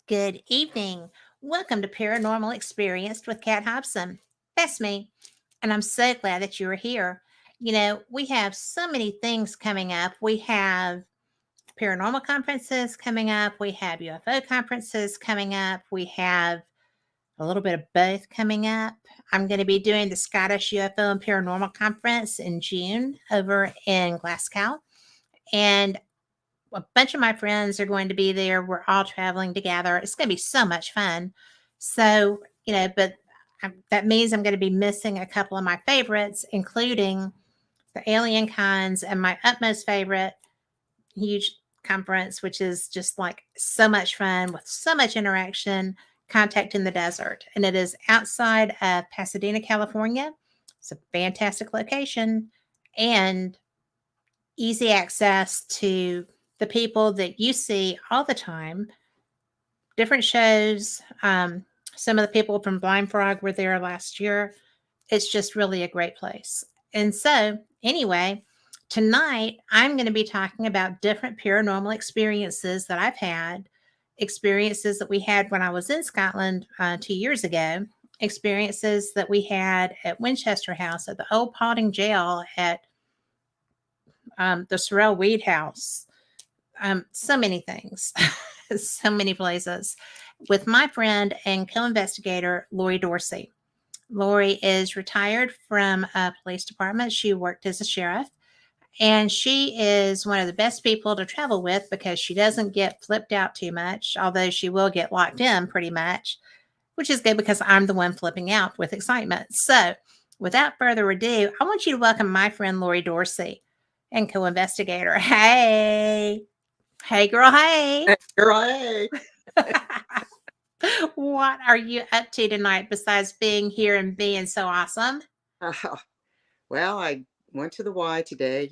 Good evening. Welcome to Paranormal Experienced with Kat Hobson. That's me. And I'm so glad that you are here. We have so many things coming up. We have paranormal conferences coming up. We have UFO conferences coming up. We have a little bit of both coming up. I'm going to be doing the Scottish UFO and Paranormal Conference in June over in Glasgow. And a bunch of my friends are going to be there. We're all traveling together. It's going to be so much fun. So, but that means I'm going to be missing a couple of my favorites, including the Alien Cons and my utmost favorite huge conference, which is just like so much fun with so much interaction, Contact in the Desert. And it is outside of Pasadena, California. It's a fantastic location and easy access to the people that you see all the time, different shows. Some of the people from Blind Frog were there last year. It's just really a great place. And so, anyway, tonight I'm going to be talking about different paranormal experiences that I've had, experiences that we had when I was in Scotland 2 years ago, experiences that we had at Winchester House, at the old Paulding Jail, at the Sorrel Weed House. So many things, so many places with my friend and co-investigator, Lori Dorsey. Lori is retired from a police department. She worked as a sheriff, and she is one of the best people to travel with because she doesn't get flipped out too much, although she will get locked in pretty much, which is good because I'm the one flipping out with excitement. So without further ado, I want you to welcome my friend, Lori Dorsey, and co-investigator. Hey. Hey, girl. Hey. Hey, girl, hey. What are you up to tonight besides being here and being so awesome? Well, I went to the Y today,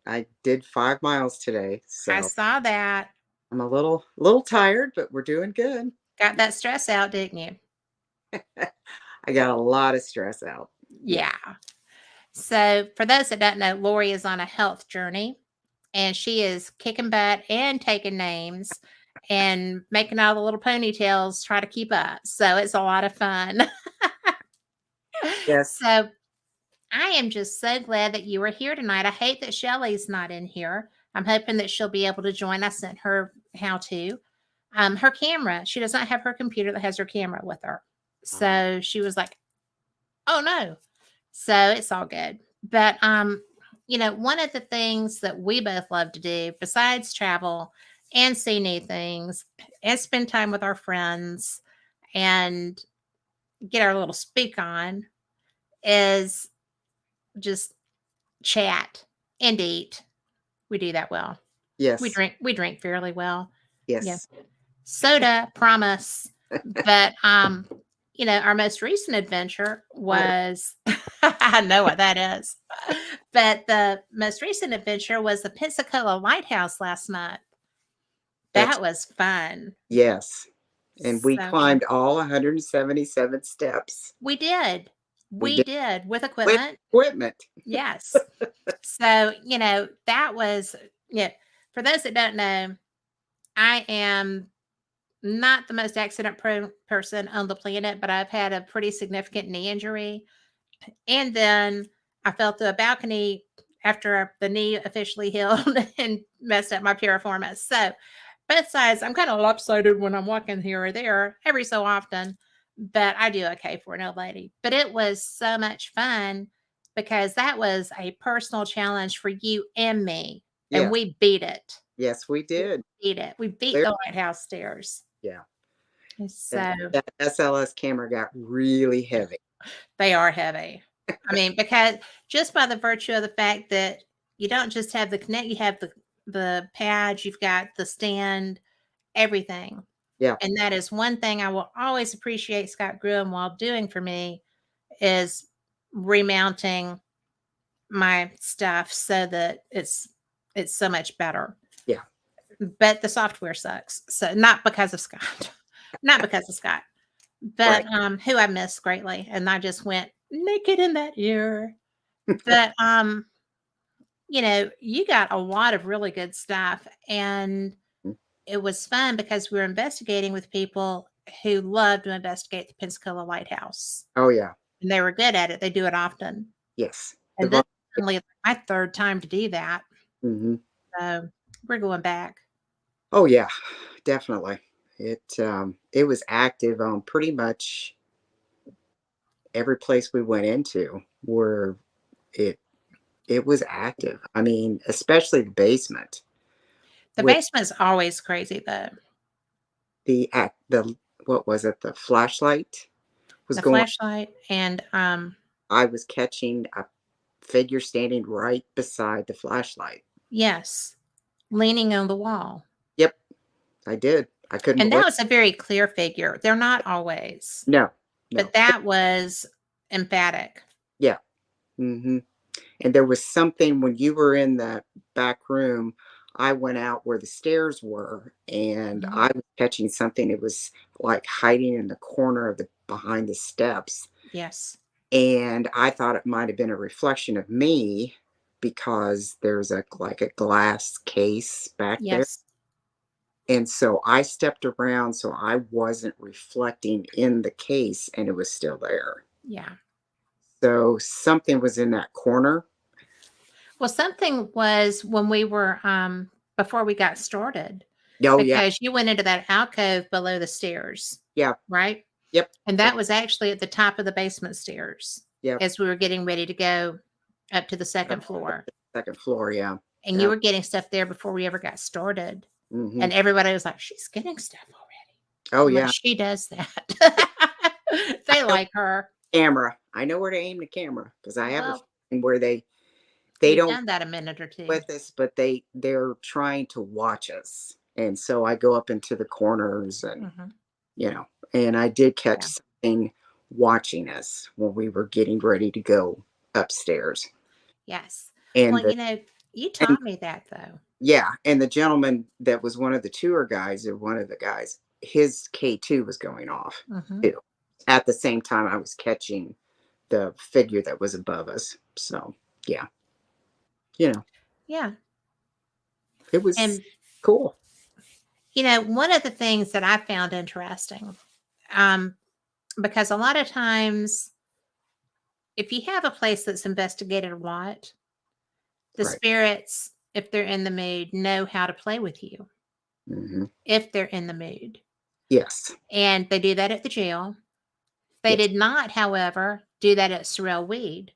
I did 5 miles today, I so saw that. I'm a little tired, but we're doing good. Got that stress out, didn't you? I got a lot of stress out. Yeah. Yeah. So, for those that don't know, Lori is on a health journey and she is kicking butt and taking names and making all the little ponytails try to keep up. So, it's a lot of fun. Yes. So, I am just so glad that you are here tonight. I hate that Shelly's not in here. I'm hoping that she'll be able to join. I sent her how to. Her camera, she does not have her computer that has her camera with her. So she was like, oh no. So it's all good. But one of the things that we both love to do besides travel and see new things and spend time with our friends and get our little speak on is just chat and eat. We do that well. Yes. We drink fairly well. Yeah. Yes. Soda, promise. But our most recent adventure was I know what that is. But the most recent adventure was the Pensacola Lighthouse last month. That was fun. Yes. And we So climbed all 177 steps. we did. We We did did with with equipment. equipment. Yes. So, that was for those that don't know, I am not the most accident prone person on the planet, but I've had a pretty significant knee injury. And then I fell through a balcony after the knee officially healed and messed up my piriformis. So both sides, I'm kind of lopsided when I'm walking here or there every so often, but I do okay for an old lady. But it was so much fun because that was a personal challenge for you and me. And Yeah. we beat it. Yes, we did. Beat it. We beat There, the lighthouse stairs. yeah. So That SLS camera got really heavy. they are heavy. I mean, because just by the virtue of the fact that you don't just have the connect, you have the pads, you've got the stand, everything. Yeah. And that is one thing I will always appreciate Scott Gruenwald doing for me is remounting my stuff so that it's so much better. Yeah. But the software sucks. So not because of Scott. Not because of Scott. But Right. who I miss greatly. And I just went naked in that ear. But you got a lot of really good stuff. And it was fun because we were investigating with people who love to investigate the Pensacola Lighthouse, Oh yeah. and they were good at it. They do it often. Yes. The And this is only my third time to do that. hmm So we're going back. Oh yeah, definitely. It was active on pretty much every place we went into where it it was active. I mean, especially the basement The with basement's always crazy though. the what was it? The flashlight was The going. flashlight and I was catching a figure standing right beside the flashlight. yes, leaning on the wall. Yep, I did. I couldn't And that believe. was a very clear figure. They're not always, No, no. but that was emphatic. Yeah. hmm And there was something when you were in that back room. I went out where the stairs were, and Mhm. I was catching something. It was like hiding in the corner of the behind the steps, Yes. and I thought it might have been a reflection of me because there's a like a glass case back there. Yes. And so I stepped around so I wasn't reflecting in the case and it was still there. Yeah. So something was in that corner. Well, something was when we were before we got started Oh yeah. because you went into that alcove below the stairs, Yeah. right? Yep. And Yep. that was actually at the top of the basement stairs Yep. as we were getting ready to go up to the Up second floor. second floor, yeah. And you Yeah. were getting stuff there before we ever got started. hmm And everybody was like, she's getting stuff already. Oh I'm like, yeah. she does that. I They know like her. camera. I know where to aim the camera because I have a Well, feeling where they we've don't done that a minute or two. with us, but they're trying to watch us. And so I go up into the corners and Hmm. you know, and I did catch Yeah. something watching us when we were getting ready to go upstairs. Yes. And Well, the you and taught me that though. yeah, and the gentleman that was one of the tour guys or one of the guys, his K2 was going off Hmm. too. At the same time I was catching the figure that was above us. So, yeah, you know, Yeah. it was And, cool. one of the things that I found interesting, um, because a lot of times, if you have a place that's investigated a lot, the Right. spirits, if they're in the mood, know how to play with you hmm if they're in the mood. Yes. And they do that at the jail. They Yes. did not, however, do that at Sorrel Weed.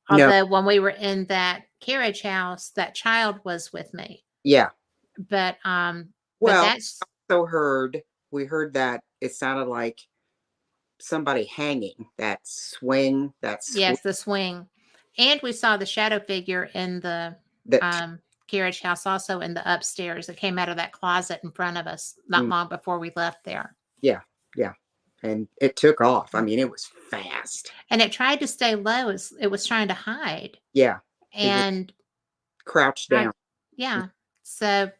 No. Although when we were in that carriage house, that child was with me. Yeah. But Well, that's so we heard that it sounded like somebody hanging, that swing, yes, the swing. And we saw the shadow figure in the that um carriage house also in the upstairs that came out of that closet in front of us not mm, long before we left there. yeah, yeah. And it took off. I mean, it was fast. And it tried to stay low as it was trying to hide. Yeah. It was And crouched I down. yeah. So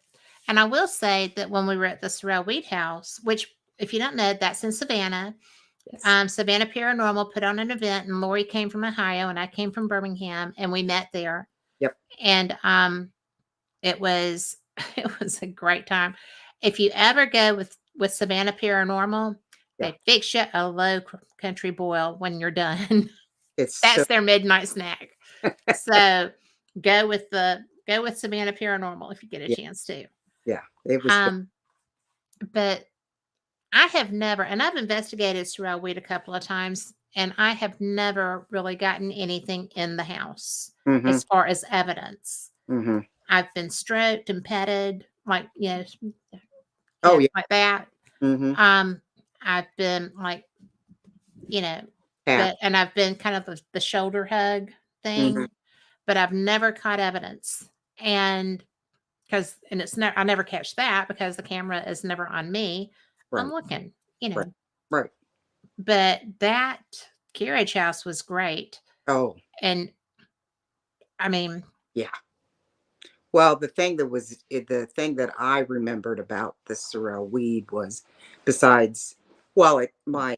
and I will say that when we were at the Sorrel Weed House, which if you don't know, that's in Savannah. Yes. Savannah Paranormal put on an event, and Lori came from Ohio, and I came from Birmingham, and we met there. Yep. And it was it was a great time. If you ever go with Savannah Paranormal, Yeah. they fix you a low country boil when you're done. It's so That's their midnight snack. So go with Savannah Paranormal if you get a yeah, chance to. yeah. It was Um, but I have never, and I've investigated Sorrel Weed a couple of times, and I have never really gotten anything in the house hmm as far as evidence. hmm I've been stroked and petted, like Oh yeah. like that. hmm Um, I've been like, you know, Tap. and I've been kind of the shoulder hug hmm thing, but I've never caught evidence. And I never catch that because the camera is never on me. I'm Right. looking, Right. Right. but that carriage house was great. Oh And I mean, yeah. Well, the thing that I remembered about the Sorrel weed was besides, well, my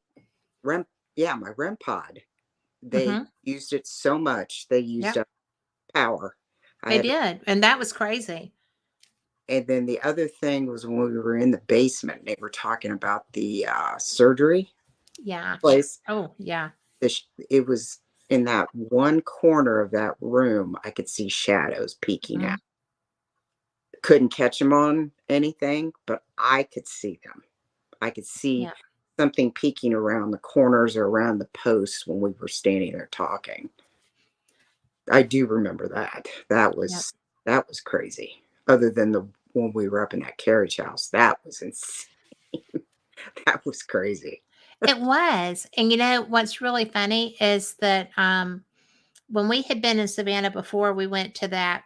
REM, yeah, my REM pod, they mhm, used it so much, they used yep, up power. I they had to did. And that was crazy. And then the other thing was when we were in the basement, they were talking about the surgery Yeah. place. Oh, yeah. It was in that one corner of that room. I could see shadows peeking Mhm. out. Couldn't catch them on anything, but I could see them. I could see Yeah. something peeking around the corners or around the posts when we were standing there talking. I do remember that. Yep. That was crazy. Other than the when we were up in that carriage house, that was insane. That was crazy. It was. And what's really funny is that when we had been in Savannah before, we went to that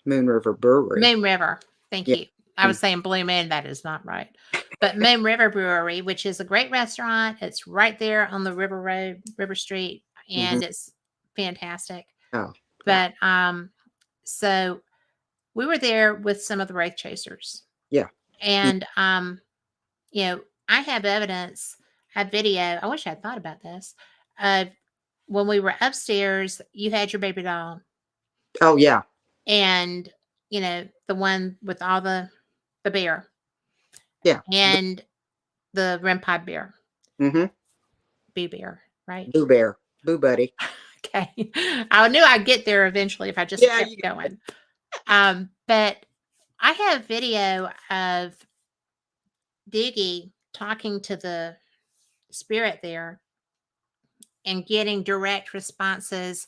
Moon River Brewery. Moon River. Thank Yeah. you. I was saying Blue Moon. That is not right. But Moon River Brewery, which is a great restaurant. It's right there on the River Road, River Street, Mhm. and it's fantastic. Oh, yeah. But so we were there with some of the Wraith Chasers. Yeah. Y And I have evidence, I have video. I wish I had thought about this. Uh when we were upstairs, you had your baby doll Oh, yeah. and the one with all the bear Yeah. and the REM pod bear, Mhm. boo bear, right? Boo Bear. Boo Buddy. Okay. I knew I'd get there eventually if I just Yeah, kept you going. But I have video of Doogie talking to the spirit there and getting direct responses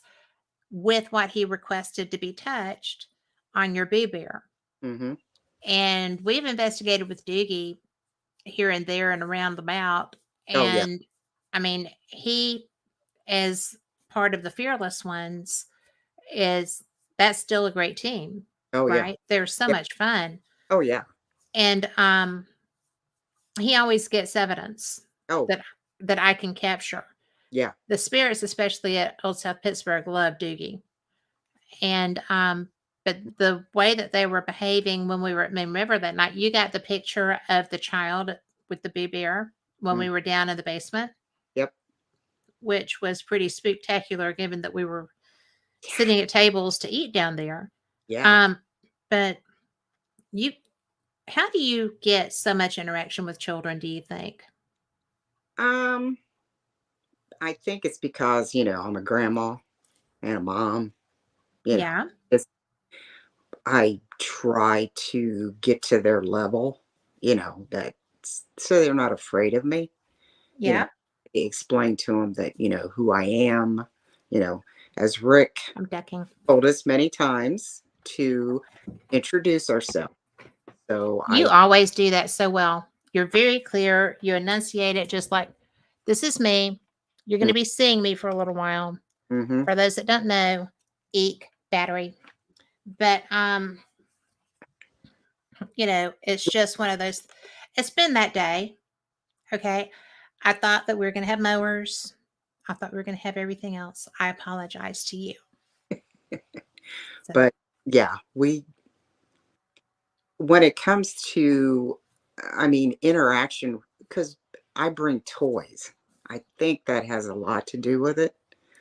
with what he requested to be touched on your boo bear. Mhm. And we've investigated with Doogie here and there and around the mount. Oh, yeah. And I mean, he, as part of the Fearless Ones, is that's still a great team, Oh, yeah. right? They're so Yeah. much fun. Oh, yeah. And he always gets evidence Oh, that I can capture. yeah. The spirits, especially at Old South Pittsburgh, love Doogie. And but the way that they were behaving when we were at Moon River that night, you got the picture of the child with the boo bear when Mm. we were down in the basement, Yep. which was pretty spectacular given that we were Yeah. sitting at tables to eat down there. Yeah. Um, but you how do you get so much interaction with children, do you think? Um, I think it's because, I'm a grandma and a mom, you know. Yeah. It's I try to get to their level, that so they're not afraid of me, you know. Yeah. Explain to them that, who I am, you know, as Rick I'm ducking. told us many times to introduce ourselves. So You always do that so well. You're very clear. You enunciate it just like, this is me. You're going to be seeing me for a little while. mm-hmm, For those that don't know, eek, battery. But it's just one of those. It's been that day. Okay. I thought that we were going to have mowers. I thought we were going to have everything else. I apologize to you. So, but yeah, when it comes to, I mean, interaction, because I bring toys, I think that has a lot to do with it.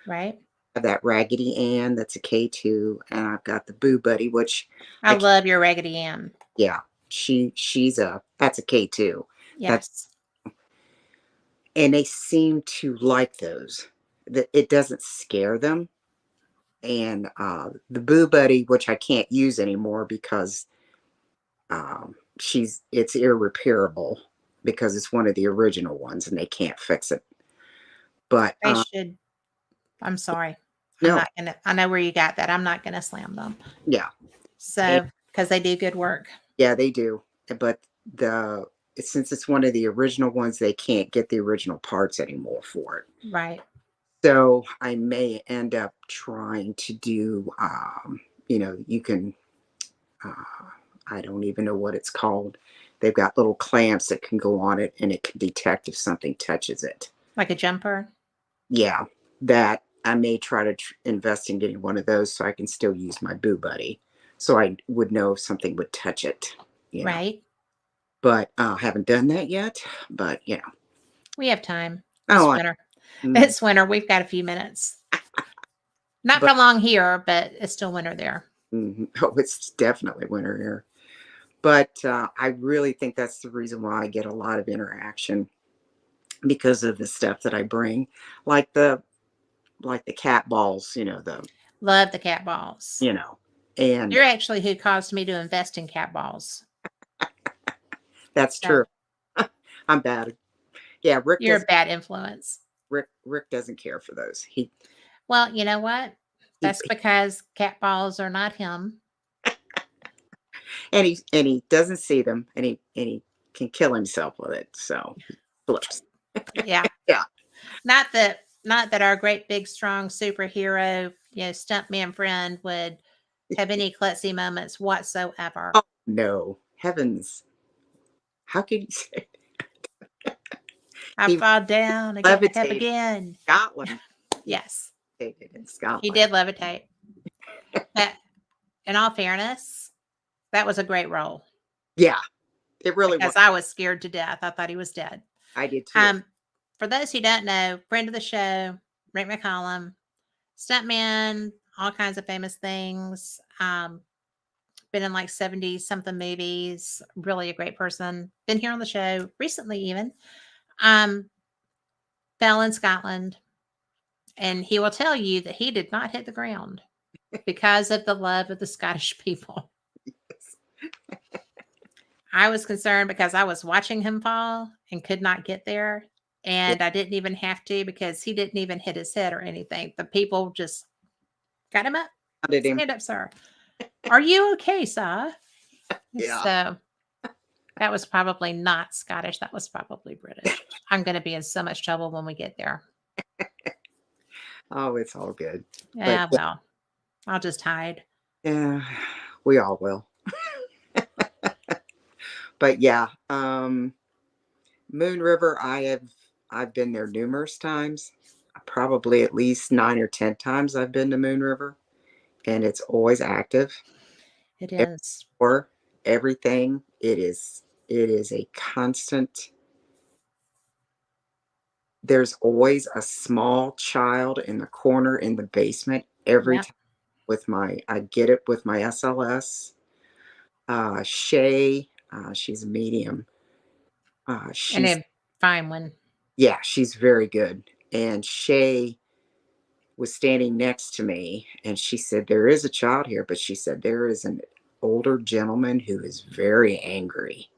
right. Have that Raggedy Ann that's a K2, and I've got the Boo Buddy, which I I can, love your Raggedy Ann. yeah, that's a K2. That's Yes. and they seem to like those. That it doesn't scare them. And the Boo Buddy, which I can't use anymore because it's irreparable because it's one of the original ones and they can't fix it. But They should. I'm sorry. I'm no, not going to, I know where you got that. I'm not going to slam them. yeah, and So, because they do good work. yeah, they do. But since it's one of the original ones, they can't get the original parts anymore for it. Right. So I may end up trying to do, you can, uh, I don't even know what it's called. They've got little clamps that can go on it and it can detect if something touches it. Like a jumper. Yeah, that I may try to invest in getting one of those so I can still use my Boo Buddy. So I would know if something would touch it, you know. Right. But haven't done that yet. But, We have time. It's oh, winter. mm, It's winter. We've got a few minutes. Not for but long here, but it's still winter there. Oh, it's definitely winter here. But I really think that's the reason why I get a lot of interaction because of the stuff that I bring, like the cat balls, Love the cat balls. you know, and You're actually who caused me to invest in cat balls. that's So true. I'm bad. Yeah, you're a bad influence. Rick doesn't care for those. Well, you know what? He That's because cat balls are not him. and he doesn't see them, and he can kill himself with it. So he flips. Yeah. Yeah. Not that our great big strong superhero, stuntman friend would have any klutzy moments whatsoever. Oh no, heavens! How could you say I he fall down, I get back up levitated again. in Scotland? He Yes, levitated in he Scotland. did levitate. But in all fairness, that was a great role Yeah, it really was. because I was scared to death. I thought he was dead. I did too. Um, for those who don't know, friend of the show, Rick McCollum, stuntman, all kinds of famous things. Been in like 70 something movies. Really a great person. Been here on the show recently, even. Um, fell in Scotland, and he will tell you that he did not hit the ground because of the love of the Scottish people. I was concerned because I was watching him fall and could not get there. Yeah, And I didn't even have to because he didn't even hit his head or anything. The people just got him up. did him. Stand up, sir. Are you okay, sir? Yeah. So that was probably not Scottish. That was probably British. I'm going to be in so much trouble when we get there. Oh, it's all good. But Yeah, well, I'll just hide. yeah, we all will. But yeah, Moon River, I've been there numerous times. Probably at least 9 or 10 times I've been to Moon River, and it's always active. It Every is. door, everything. It is a constant. There's always a small child in the corner in the basement every Yep. time I get it with my SLS. Shay, she's a medium. And She's a fine one. Yeah, she's very good. And Shay was standing next to me, and she said, "There is a child here," but she said, "There is an older gentleman who is very angry."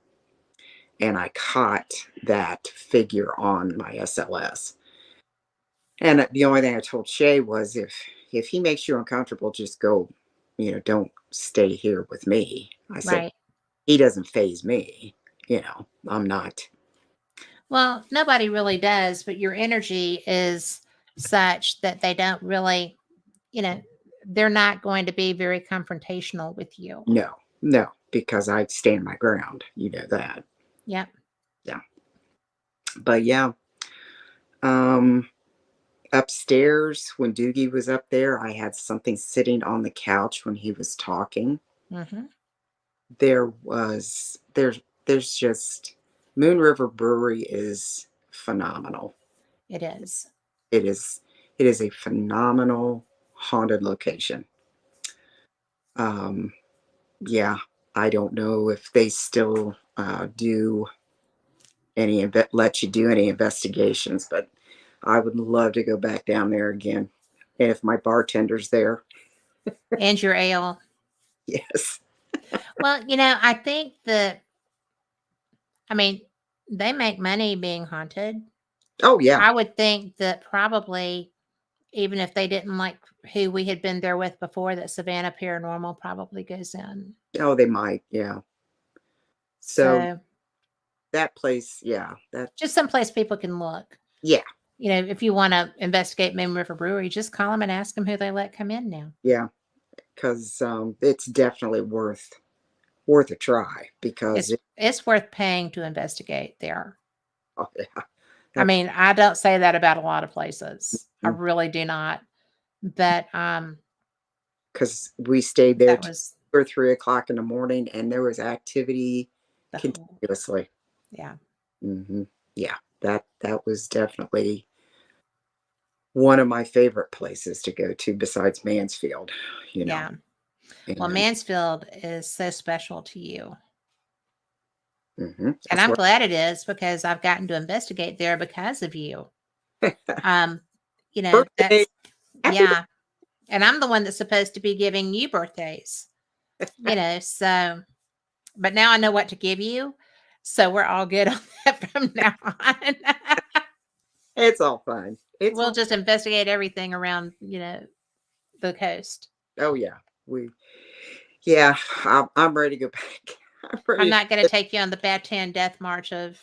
And I caught that figure on my SLS. And the only thing I told Shay was, if he makes you uncomfortable, just go, don't stay here with me. I said, Right. he doesn't phase me. I'm not. Well, nobody really does, but your energy is such that they don't really, you know, they're not going to be very confrontational with you. No, no, because I stand my ground. You know that. Yep. Yeah. But yeah, um, upstairs when Doogie was up there, I had something sitting on the couch when he was talking. Hmm. There's just Moon River Brewery is phenomenal. It is. It is it is a phenomenal haunted location. Um, yeah, I don't know if they still do let you do any investigations, but I would love to go back down there again. And if my bartender's there, And your ale. yes. Well, I think I mean, they make money being haunted. Oh yeah. I would think that probably, even if they didn't like who we had been there with before, that Savannah Paranormal probably goes in. Oh, they might. Yeah. So So that place, yeah, that just someplace people can look. yeah, If you want to investigate Moon River Brewery, just call them and ask them who they let come in now. yeah, because it's definitely worth a try because It's it's worth paying to investigate there. oh, yeah, I that's mean, I don't say that about a lot of places. I mm, really do not. But because we stayed there that till was 2 or 3 o'clock in the morning, and there was activity the whole, continuously. yeah. Hmm. Yeah, that was definitely one of my favorite places to go to besides Mansfield. You know. Yeah. Well, And Mansfield is so special to you. And that's I'm where glad it is because I've gotten to investigate there because of you. Um, birthday. that's Happy yeah. And I'm the one that's supposed to be giving you birthdays, so but now I know what to give you. So we're all good on that from now on. It's all fine. It's We'll all. just investigate everything around, the coast. Oh yeah, we. Yeah, I'm ready to go back. I'm I'm ready not going to take you on the Batan Death March of,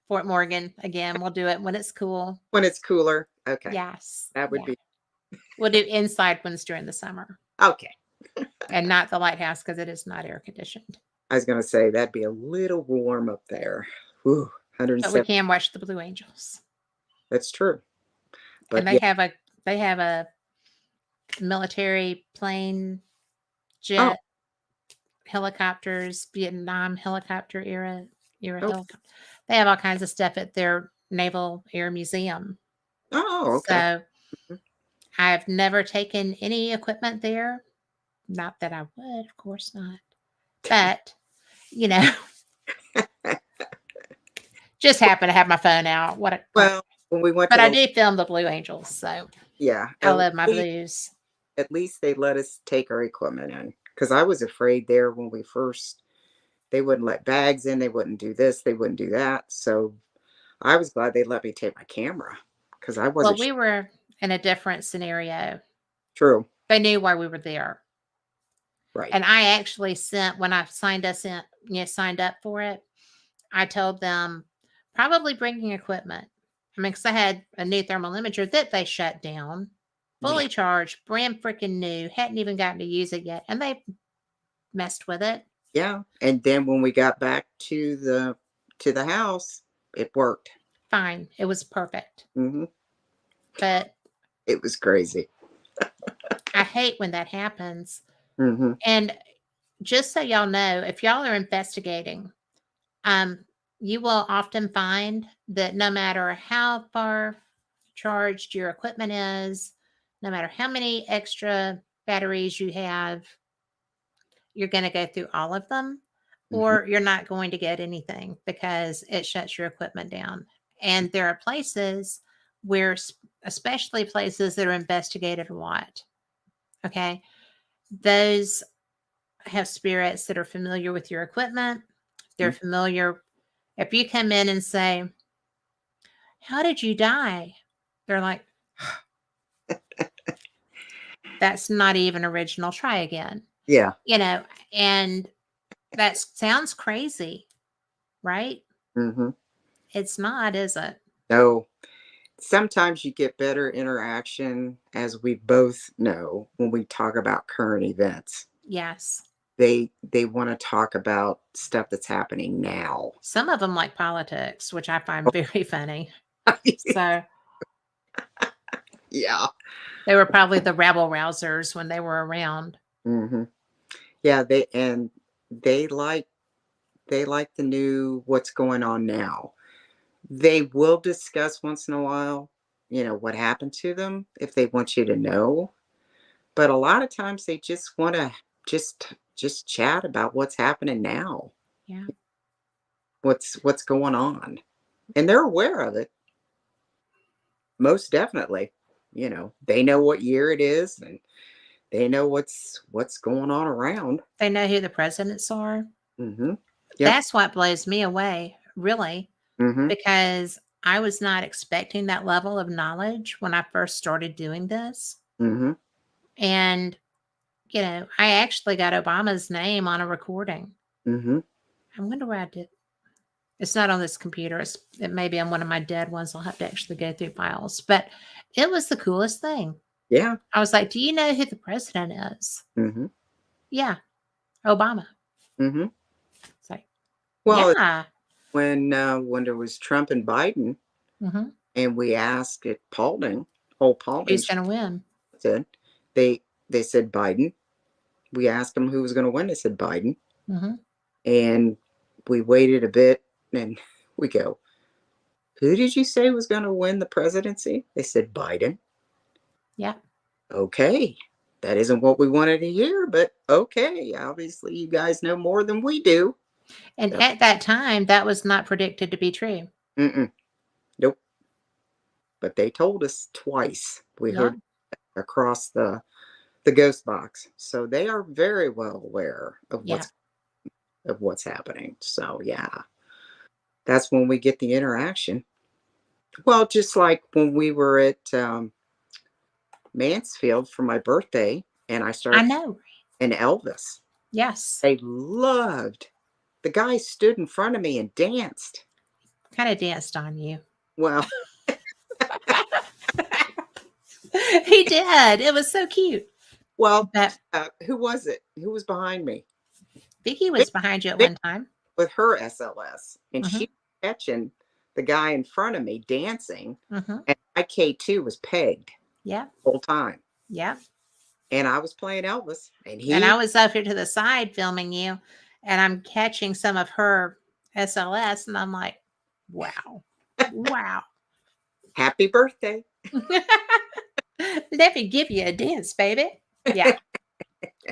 Fort Morgan again. We'll do it when it's cool. when it's cooler. Okay, Yes. that would Yeah. be We'll do inside ones during the summer okay. and not the lighthouse because it is not air conditioned. I was gonna say that'd be a little warm up there. Whew, But we 107. can watch the Blue Angels. That's true. And But yeah. they have a military plane, Oh, jet, helicopters, Vietnam helicopter era oh, helicopter. They have all kinds of stuff at their Naval Air Museum. oh, okay. So I've never taken any equipment there. Not that I would, of course not. But, you know, just happen to have my phone out. What Well, when we went but to I the do film the Blue Angels, so yeah, I love my blues. at least they let us take our equipment in because I was afraid there when we first they wouldn't let bags in, they wouldn't do this, they wouldn't do that. So I was glad they let me take my camera because I Well, wasn't we were in a different scenario. true. They knew why we were there. Right. And I actually sent when I signed up for it, I told them probably bringing equipment. I mean, because I had a new thermal imager that they shut down, Yeah. fully charged, brand freaking new, hadn't even gotten to use it yet, and they messed with it. Yeah. And then when we got back to the house, it worked. Fine, it was perfect. Hmm. But It was crazy. I hate when that happens. Hmm. And just so y'all know, if y'all are investigating, um, you will often find that no matter how far charged your equipment is, no matter how many extra batteries you have, you're going to go through all of them, Hmm. or you're not going to get anything because it shuts your equipment down. And there are places where, especially places that are investigated a lot, okay, those have spirits that are familiar with your equipment. They're familiar. If you come in and say, "How did you die?" They're like, "That's not even original. Try again." Yeah. You know, and that sounds crazy, right? Hmm. It's not, is it? No. Sometimes you get better interaction, as we both know, when we talk about current events. Yes. They want to talk about stuff that's happening now. Some of them like politics, which I find very funny. So Yeah. they were probably the rabble rousers when they were around. Hmm. Yeah, they like they like the new what's going on now. They will discuss once in a while, what happened to them if they want you to know. But a lot of times they just want to just chat about what's happening now. Yeah. What's going on. And they're aware of it. Most definitely. They know what year it is and they know what's going on around. They know who the presidents are. Mhm. Yep. That's what blows me away, really, Mhm. because I was not expecting that level of knowledge when I first started doing this. Mhm. And, I actually got Obama's name on a recording. Mhm. I wonder where I did. It's not on this computer. It may be on one of my dead ones. I'll have to actually go through files. But it was the coolest thing. Yeah. I was like, "Do you know who the president is?" Mhm. Yeah, Obama. Mhm. It's like, Well, yeah. when there was Trump and Biden, Hmm. and we asked at Paulding, old Paulding Who's going to win? said they said Biden. We asked them who was going to win. They said Biden, Hmm. and we waited a bit, and we go, "Who did you say was going to win the presidency?" They said Biden. Yeah. Okay, that isn't what we wanted to hear, but okay. Obviously, you guys know more than we do. And So, at that time, that was not predicted to be true. mm-mm, nope. But they told us twice. We Yeah. heard across the ghost box, so they are very well aware Yeah. of what's happening. So yeah, that's when we get the interaction. Well, just like when we were at Mansfield for my birthday, and I I started know. playing Elvis. Yes. They loved. The guy stood in front of me and danced. Kind of danced on you. Well, He did. It was so cute. well, But who was it? Who was behind me? Vicky Vic, was behind you at Vic one time. with her SLS, and she Hmm. was catching the guy in front of me dancing, Hmm. and my K2 was pegged Yeah. the whole time, Yeah. and I was playing Elvis, and And I he was up here to the side filming you, and I'm catching some of her SLS, and I'm like, wow. Wow. happy birthday. Let me give you a dance, baby. Yeah.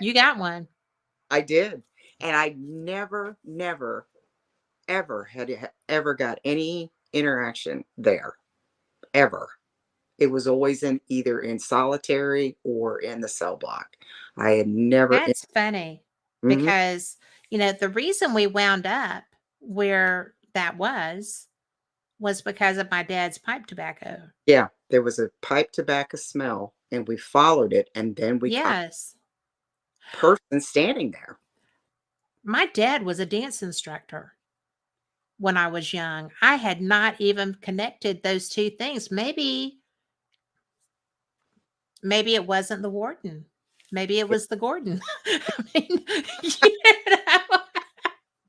You got one. I did, and I never, ever ever got any interaction there ever. It was always in either in solitary or in the cell block. I had never. That's funny Mhm. because, the reason we wound up where that was because of my dad's pipe tobacco. Yeah, there was a pipe tobacco smell, and we followed it, and then we caught Yes. a person standing there. My dad was a dance instructor when I was young. I had not even connected those two things. Maybe it wasn't the warden. Maybe it was the Gordon. I mean, you know,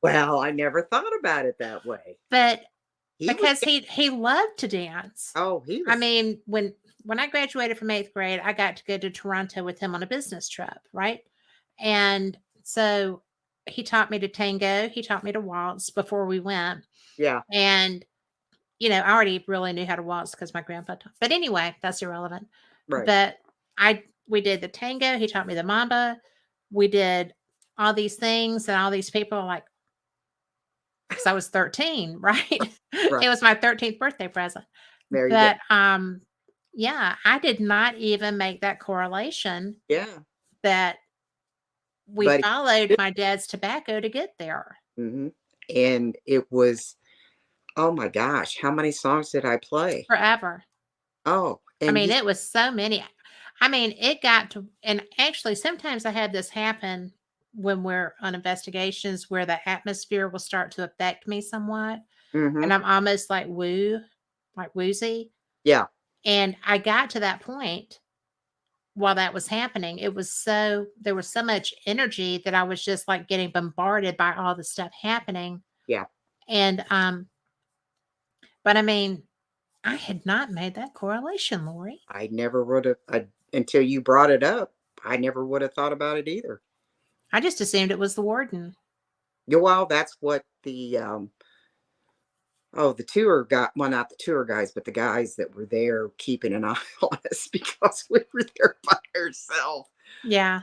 Well, I never thought about it that way. but He was. because he loved to dance. Oh, he I was. mean, when I graduated from 8th grade, I got to go to Toronto with him on a business trip, right? And so he taught me to tango, he taught me to waltz before we went. Yeah. And, I already really knew how to waltz because my grandpa taught. But anyway, that's irrelevant. Right. But we did the tango, he taught me the mamba. We did all these things, and all these people are like, because I was 13, right? Right. It was my 13th birthday present. There you go. But yeah, I did not even make that correlation Yeah. that we But followed my dad's tobacco to get there hmm and it was. Oh my gosh, how many songs did I play? forever. Oh, I and mean, he. it was so many. I mean, it got to, and actually, sometimes I had this happen when we're on investigations where the atmosphere will start to affect me somewhat. Hmm. And I'm almost like like woozy. Yeah. And I got to that point while that was happening. There was so much energy that I was just like getting bombarded by all the stuff happening. Yeah. And, but I mean, I had not made that correlation, Lori. I never would have, until you brought it up. I never would have thought about it either. I just assumed it was the warden. Yeah, well, that's what the tour got. Well, not the tour guys, but the guys that were there keeping an eye on us because we were there by ourselves. Yeah.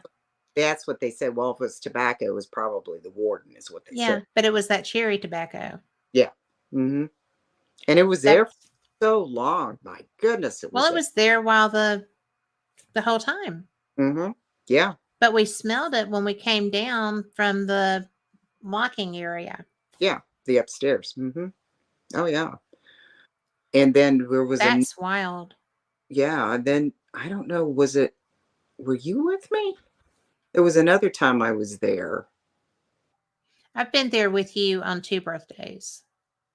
That's what they said. Well, if it was tobacco, it was probably the warden, is what they Yeah. said. But it was that cherry tobacco. Yeah. Hmm. And it was there for That's, so long. My goodness, it well, was it there. was there while the whole time. Hmm. Yeah. But we smelled it when we came down from the locking area. Yeah. The upstairs. Hmm. Oh, yeah. And then there was a. That's wild. Yeah. And then I don't know, were you with me? There was another time I was there. I've been there with you on 2 birthdays.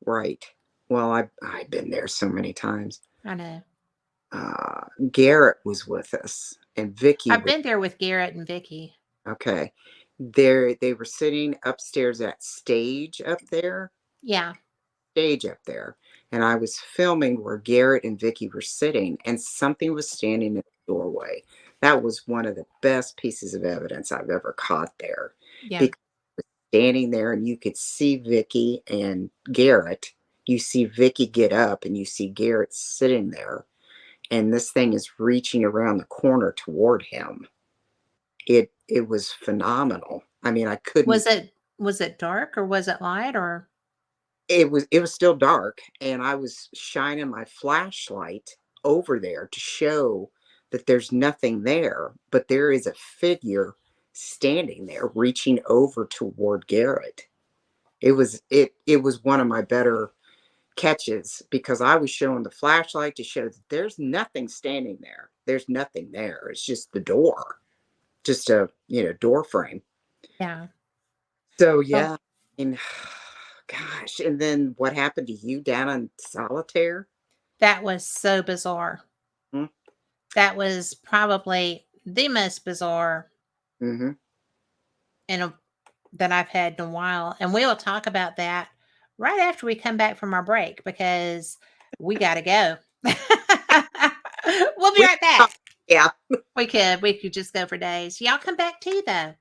Right. Well, I've been there so many times. I know. Garrett was with us, and Vicky I've was. been there with Garrett and Vicky. Okay. There, they were sitting upstairs at Yeah. stage up there, and I was filming where Garrett and Vicky were sitting, and something was standing in the doorway. That was one of the best pieces of evidence I've ever caught there, Yeah. because standing there, and you could see Vicky and Garrett. You see Vicky get up, and you see Garrett sitting there, and this thing is reaching around the corner toward him. It was phenomenal. I mean, I couldn't. Was it dark or was it light or It was still dark, and I was shining my flashlight over there to show that there's nothing there, but there is a figure standing there reaching over toward Garrett. It was one of my better catches because I was showing the flashlight to show that there's nothing standing there. There's nothing there. It's just the door. Just a, door frame. yeah. So Well, yeah, and gosh, and then what happened to you down in Solitaire? that was so bizarre. Mm, That was probably the most bizarre mm-hmm. in a that I've had in a while. And we will talk about that right after we come back from our break because we got to go. We'll be We right back. yeah. We could just go for days. Y'all come back too, though.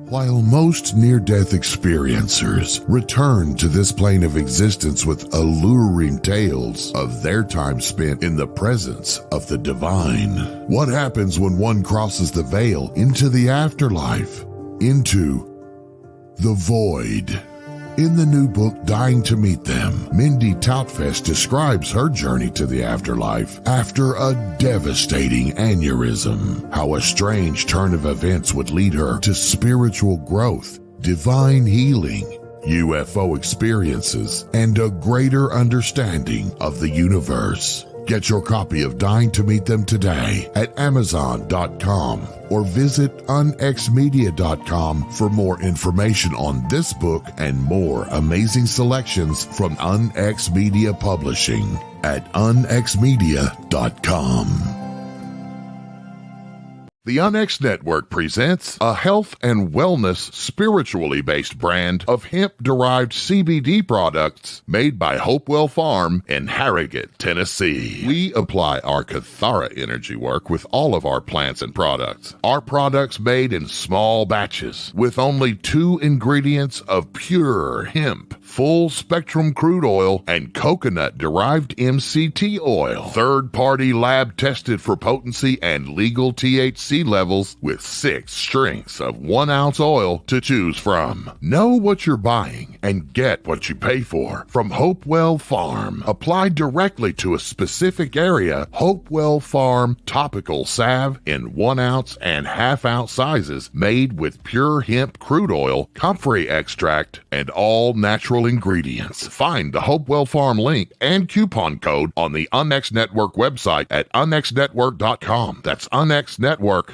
While most near-death experiencers return to this plane of existence with alluring tales of their time spent in the presence of the divine, what happens when one crosses the veil into the afterlife, into the void? In the new book, Dying to Meet Them, Mindy Toutfest describes her journey to the afterlife after a devastating aneurysm, how a strange turn of events would lead her to spiritual growth, divine healing, UFO experiences, and a greater understanding of the universe. Get your copy of Dying to Meet Them today at Amazon.com or visit unxmedia.com for more information on this book and more amazing selections from UnX Media Publishing at unxmedia.com. The UnX Network presents a health and wellness spiritually based brand of hemp-derived CBD products made by Hopewell Farm in Harrogate, Tennessee. We apply our Cathara energy work with all of our plants and products. Our products made in small batches with only 2 ingredients of pure hemp, full-spectrum crude oil, and coconut-derived MCT oil. Third-party lab tested for potency and legal THC levels with 6 strengths of 1 ounce oil to choose from. Know what you're buying and get what you pay for from Hopewell Farm. Applied directly to a specific area, Hopewell Farm topical salve in 1 ounce and ½ ounce sizes made with pure hemp crude oil, comfrey extract, and all natural ingredients. Find the Hopewell Farm link and coupon code on the UnX Network website at unxnetwork.com. That's unxnetwork.com.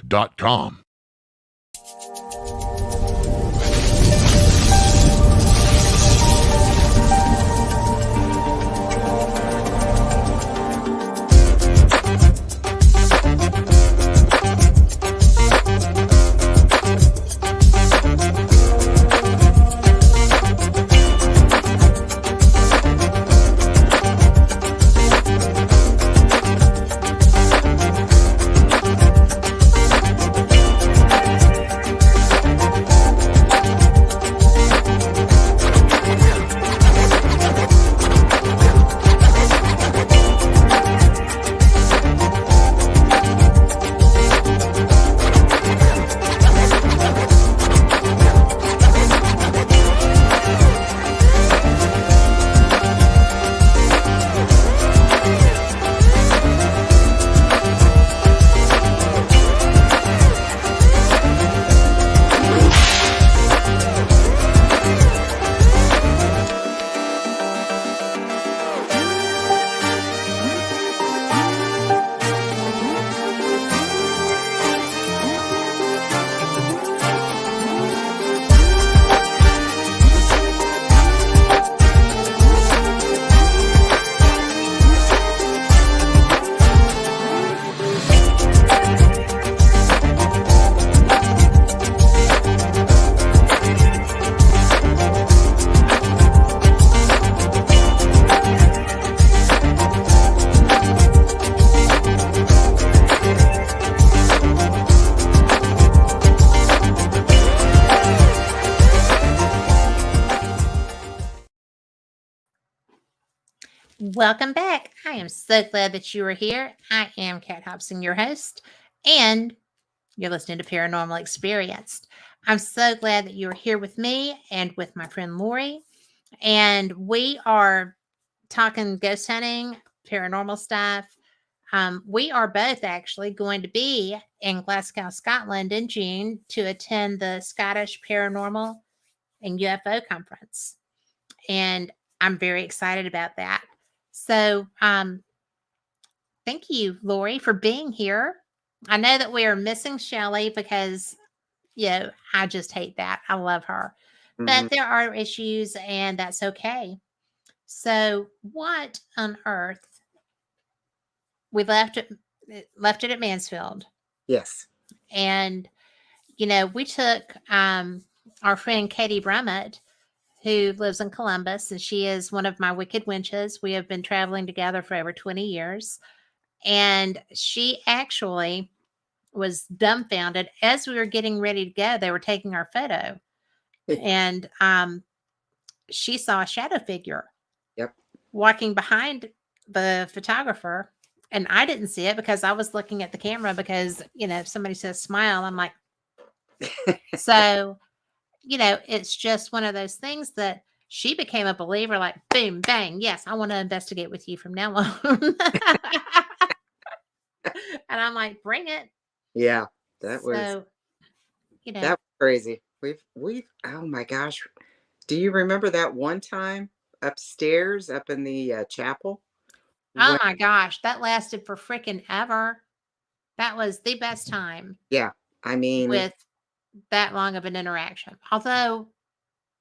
Welcome back. I am so glad that you are here. I am Kat Hobson, your host, and you're listening to Paranormal Experienced. I'm so glad that you are here with me and with my friend Lori, and we are talking ghost hunting, paranormal stuff. We are both actually going to be in Glasgow, Scotland in June to attend the Scottish Paranormal and UFO Conference. And I'm very excited about that. So, thank you, Lori, for being here. I know that we are missing Shelly because, I just hate that. I love her. Hmm. But there are issues, and that's okay. So, what on earth? We left it at Mansfield, Yes. and we took our friend Katie Brummett, who lives in Columbus, and she is one of my wicked winches. We have been traveling together for over 20 years. And she actually was dumbfounded as we were getting ready to go. They were taking our photo, and she saw a shadow figure Yep. walking behind the photographer. And I didn't see it because I was looking at the camera because, if somebody says smile, I'm like, so, it's just one of those things that she became a believer, like, boom, bang. Yes, I want to investigate with you from now on. And I'm like, bring it. Yeah. That was So, you know, that was crazy. We've oh my gosh. Do you remember that one time upstairs up in the chapel? oh When, my gosh, that lasted for freaking ever. That was the best time yeah. I mean, with that long of an interaction. Although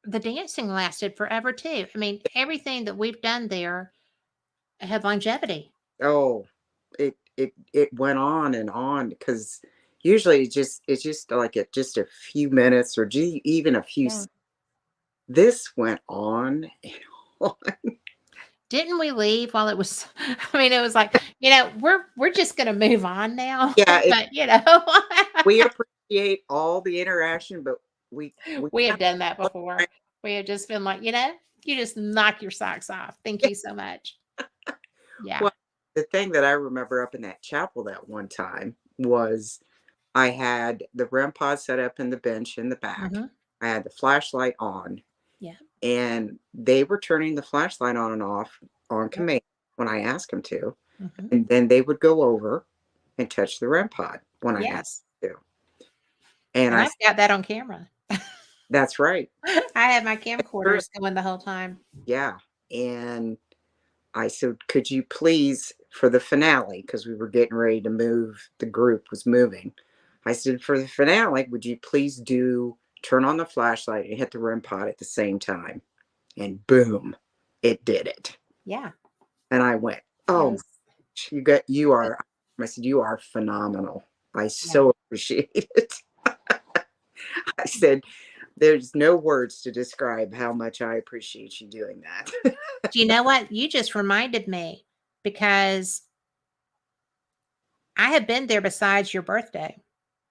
the dancing lasted forever too. I mean, everything that we've done there had longevity. oh, it went on because usually it's just like just a few minutes or even a few. Yeah. This went on and on. Didn't we leave while it was I mean, it was like, we're just gonna move on now. Yeah, But we appreciate all the interaction, but we we have have done that one before. time- We have just been like, you just knock your socks off. Thank yeah, you so much. Yeah. well, the thing that I remember up in that chapel that one time was I had the REM pod set up in the bench in the back. Hmm. I had the flashlight on, Yeah. and they were turning the flashlight on and off on Yep. command when I asked them to, Hmm. and then they would go over and touch the REM pod when I asked Yes. them to. And And I I've got that on camera. that's right. I had my Sure. camcorders going the whole time. Yeah. And I said, could you please, for the finale, because we were getting ready to move, the group was moving. I said, for the finale, would you please turn on the flashlight and hit the REM pod at the same time? And boom, it did it. Yeah. And I went, It oh, was, you are, I said, you are phenomenal. I yeah. so appreciate it. I said, there's no words to describe how much I appreciate you doing that. Do you know what? You just reminded me because I have been there besides your birthday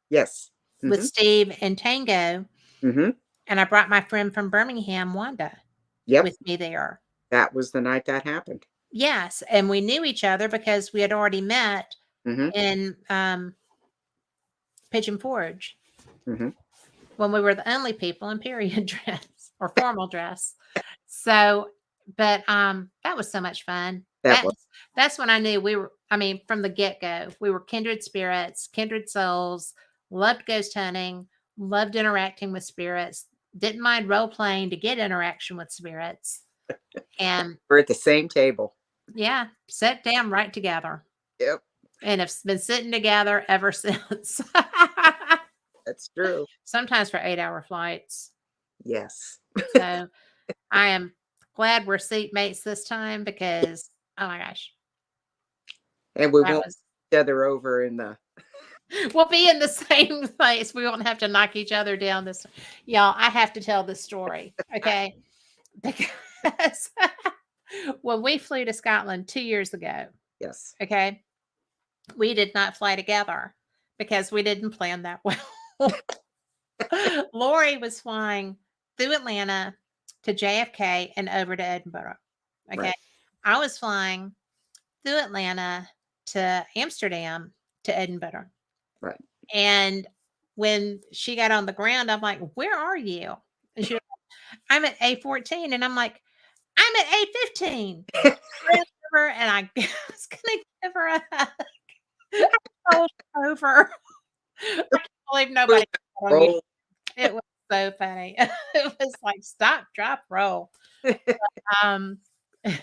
Yes. with Hmm. Steve and Tango, Hmm. and I brought my friend from Birmingham, Wanda, Yep. with me there. That was the night that happened. Yes, and we knew each other because we had already met Hmm. in Pigeon Forge Hmm. when we were the only people in period dress or formal dress. So, but that was so much fun. That was That's when I knew we were, I mean, from the get-go, we were kindred spirits, kindred souls, loved ghost hunting, loved interacting with spirits, didn't mind role playing to get interaction with spirits. And we're at the same table. yeah, sat down right together Yep, and have been sitting together ever since. that's true. Sometimes for 8-hour flights. Yes. So I am glad we're seatmates this time because, oh my gosh, And we that won't was, each other over in the we'll be in the same place. We won't have to knock each other down this. Y'all, I have to tell this story, okay? Because when we flew to Scotland 2 years ago, yes. okay, we did not fly together because we didn't plan that well. Lori was flying through Atlanta to JFK and over to Edinburgh. Okay. Right. I was flying through Atlanta to Amsterdam to Edinburgh. Right. And when she got on the ground, I'm like, "Where are you?" And she was like, "I'm at A14." And I'm like, "I'm at A15." Ran over and I was gonna give her a hug. I rolled over. I can't believe nobody got on you. Roll. It was so funny. It was like stop, drop, roll. Um,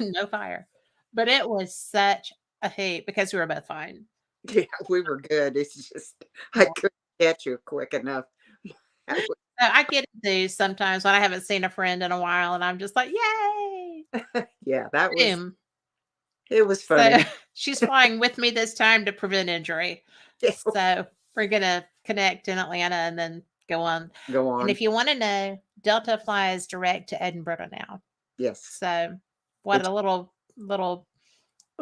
no fire. But it was such a hoot because we were both fine. Yeah, we were good. It's just I couldn't catch you quick enough. I was- So I get these sometimes when I haven't seen a friend in a while, and I'm just like, "Yay!" yeah, that was Boom. it was So funny. she's flying with me this time to prevent injury. So we're gonna connect in Atlanta and then go on. Go And on. if you want to know, Delta flies direct to Edinburgh now. Yes. So what Which a little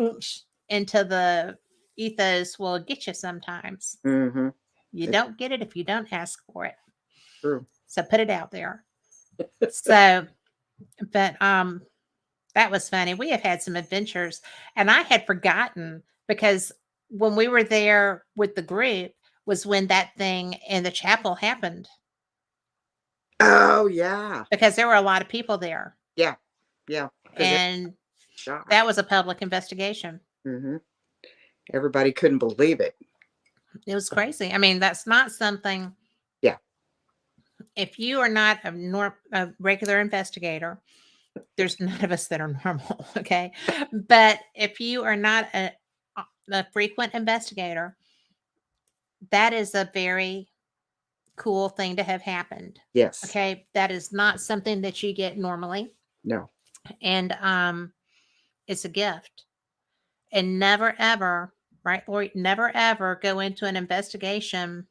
oomph into the ethos will get you sometimes. mm-hmm. You It's don't get it if you don't ask for it. true. So put it out there. So, but that was funny. We have had some adventures, and I had forgotten because when we were there with the group was when that thing in the chapel happened Oh yeah. because there were a lot of people there, Yeah. Yeah. Because and shocked. that was a public investigation. Mm-hmm. Everybody couldn't believe it. It was crazy. I mean, that's not something. Yeah. If you are not a regular investigator, there's none of us that are normal, okay? But if you are not a frequent investigator, that is a very cool thing to have happened. Yes. Okay, that is not something that you get normally, No. and it's a gift. And never ever, right, Lori, never ever go into an investigation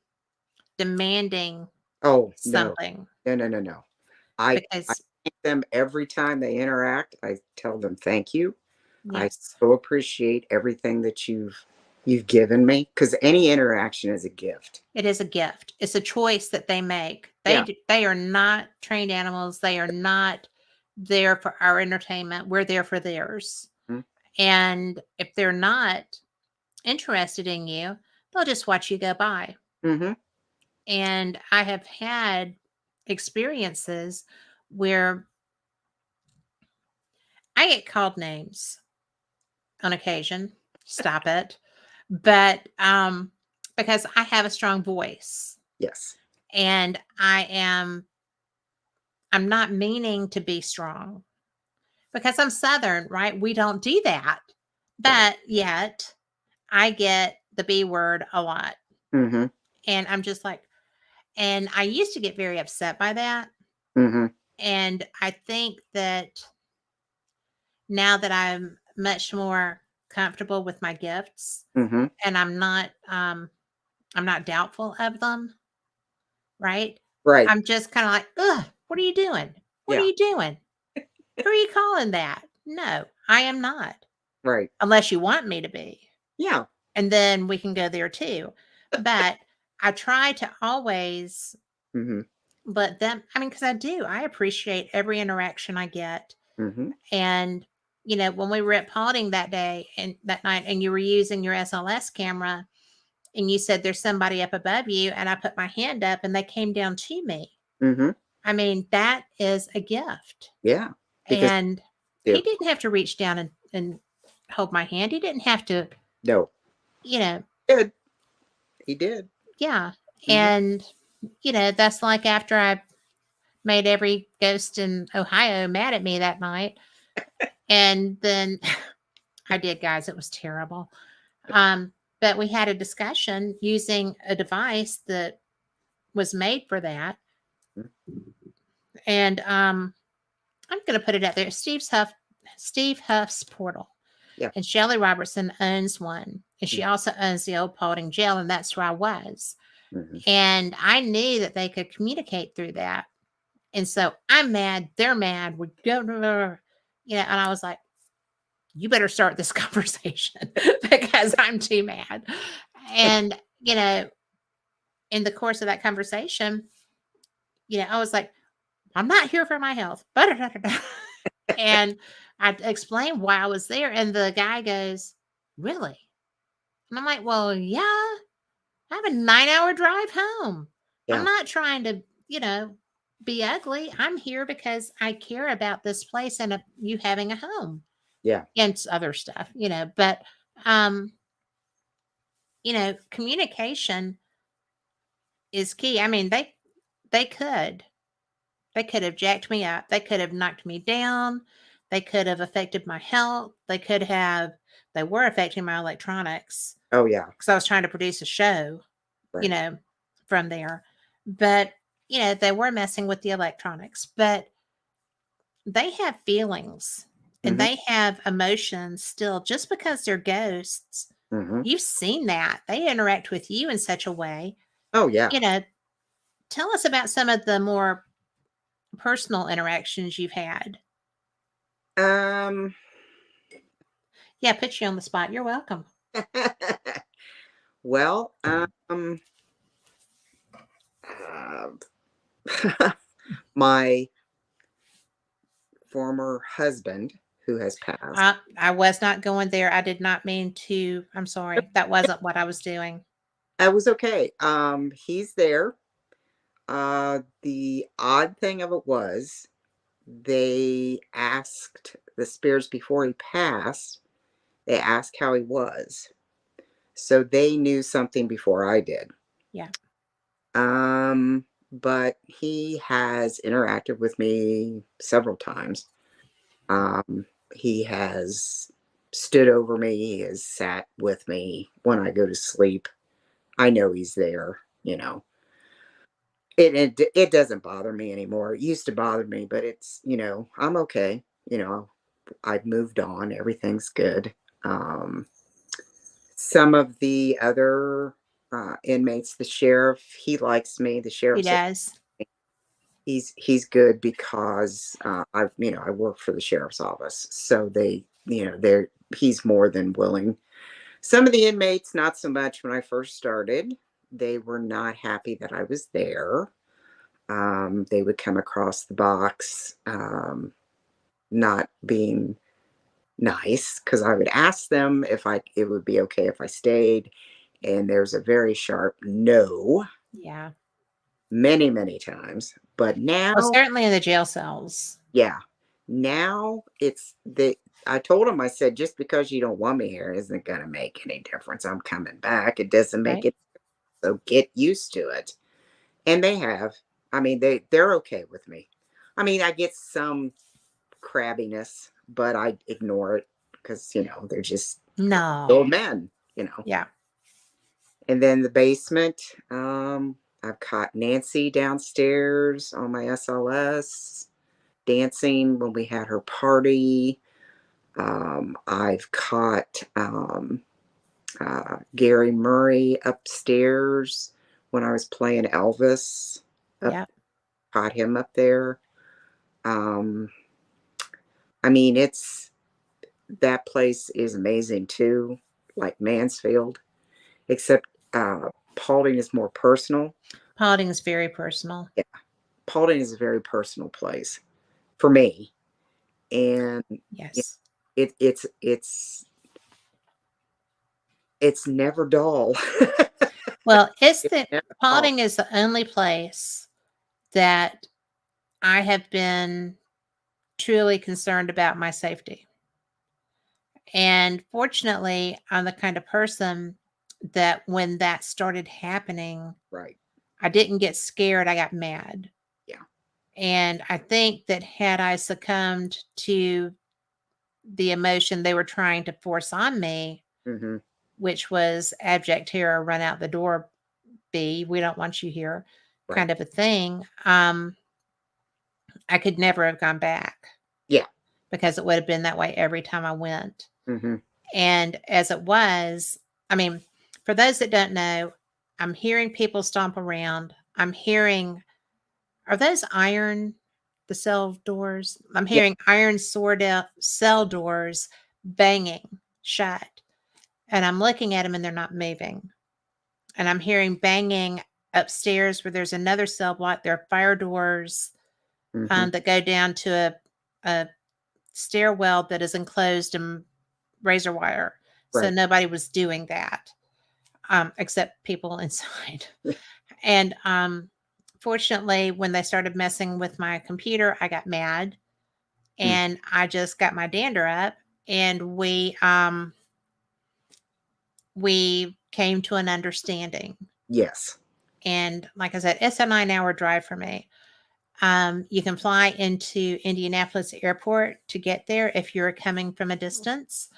demanding Oh no. something No. No. No. No. I because thank them every time they interact. I tell them thank you. I yes, so appreciate everything that you've given me because any interaction is a gift. it is a gift. It's a choice that they make. Yeah. They are not trained animals. They are not there for our entertainment. We're there for theirs. Mhm. And if they're not interested in you, they'll just watch you go by. Mm-hmm. And I have had experiences where I get called names on occasion. Stop it. But because I have a strong voice Yes. and I'm not meaning to be strong because I'm Southern, right? We don't do that. Right. But yet I get the B word a lot. Mm-hmm. And I'm just like, and I used to get very upset by that. Mm-hmm. And I think that now that I'm much more comfortable with my gifts Mm-hmm. and I'm not doubtful of them, right? Right. I'm just kind of like, ugh, what are you doing? What are Yeah. you doing? Who are you calling that? No, I am not. Right. Unless you want me to be. Yeah. And then we can go there too. But I try to always Mm-hmm. let them, I mean, because I do, I appreciate every interaction I get. Mm-hmm. And, you know, when we were at potting that day and that night, and you were using your SLS camera, and you said there's somebody up above you, and I put my hand up and they came down to me. Mm-hmm. I mean, that is a gift. Yeah. Because And he didn't have to reach down and hold my hand. He didn't have to, no. you know, Did. He did. yeah. Mm-hmm. And, you know, that's like after I made every ghost in Ohio mad at me that night. And then I did, guys. It was terrible. But we had a discussion using a device that was made for that. And I'm going to put it out there. Steve Huff's portal. Yeah. And Shelly Robertson owns one. And she also owns the old Paulding jail. And that's where I was. Mm-hmm. And I knew that they could communicate through that. And so I'm mad. They're mad. We go, you know, and I was like, you better start this conversation because I'm too mad. And, you know, in the course of that conversation, you know, I was like, I'm not here for my health. And I explained why I was there, and the guy goes, "Really?" And I'm like, "Well, yeah, I have a 9-hour drive home. I'm Yeah. not trying to, be ugly. I'm here because I care about this place and you having a home Yeah. and other stuff, But, um, communication is key. I mean, they could. They could have jacked me up. They could have knocked me down. They could have affected my health. They were affecting my electronics Oh, yeah. because I was trying to produce a show, you Right. know, from there. But, they were messing with the electronics, but they have feelings and Hmm. they have emotions still just because they're ghosts. Hmm. You've seen that. They interact with you in such a way. Oh, yeah. You know, Tell us about some of the more personal interactions you've had. Um, Yeah, put you on the spot. You're welcome. well, uh, my former husband who has passed. I was not going there. I did not mean to. I'm sorry. That wasn't what I was doing. That was okay. He's there. The odd thing of it was they asked the spirits before he passed, they asked how he was. So they knew something before I did. Yeah. But he has interacted with me several times. He has stood over me, he has sat with me when I go to sleep. I know he's there. It doesn't bother me anymore. It used to bother me, but I'm okay. I've moved on. Everything's good. Um, some of the other inmates, the sheriff, he likes me. The He sheriff said does. he's good because I work for the sheriff's office, so they're he's more than willing. Some of the inmates, not so much. When I first started, they were not happy that I was there. They would come across the box, not being nice because I would ask them if it would be okay if I stayed, and there's a very sharp no Yeah. many, many times. But Well, now, certainly in the jail cells. yeah, now it's the I told them, I said, just because you don't want me here isn't going to make any difference. I'm coming back. It doesn't make Right. it. So get used to it. And they have. I mean, they're okay with me. I mean, I get some crabbiness, but I ignore it because they're just old No. men. Yeah. And then the basement, I've caught Nancy downstairs on my SLS dancing when we had her party. I've caught Gary Murray upstairs when I was playing Elvis. Yeah. Caught him up there. Um, I mean, that place is amazing too, like Mansfield, except Paulding is more personal. Potting is very personal. Yeah, Paulding is a very personal place for me, and Yes. it's never dull. Well, It's never dull. Potting is the only place that I have been truly concerned about my safety. And fortunately, I'm the kind of person that when that started happening, Right. I didn't get scared. I got mad. Yeah. And I think that had I succumbed to the emotion they were trying to force on me, Hmm. which was abject terror, run out the door, B, we don't want you here, Right. kind of a thing, I could never have gone back Yeah. because it would have been that way every time I went. Hmm. And as it was, I mean, for those that don't know, I'm hearing people stomp around. I'm hearing, are those the cell doors? I'm Yeah. hearing iron cell doors banging shut. And I'm looking at them and they're not moving. And I'm hearing banging upstairs where there's another cell block. There are fire doors Hmm. that go down to a stairwell that is enclosed in razor wire. So Right. nobody was doing that, except people inside. And fortunately, when they started messing with my computer, I got mad and I just got my dander up, and we came to an understanding. Yes. And like I said, it's a 9-hour drive for me. You can fly into Indianapolis Airport to get there if you're coming from a distance.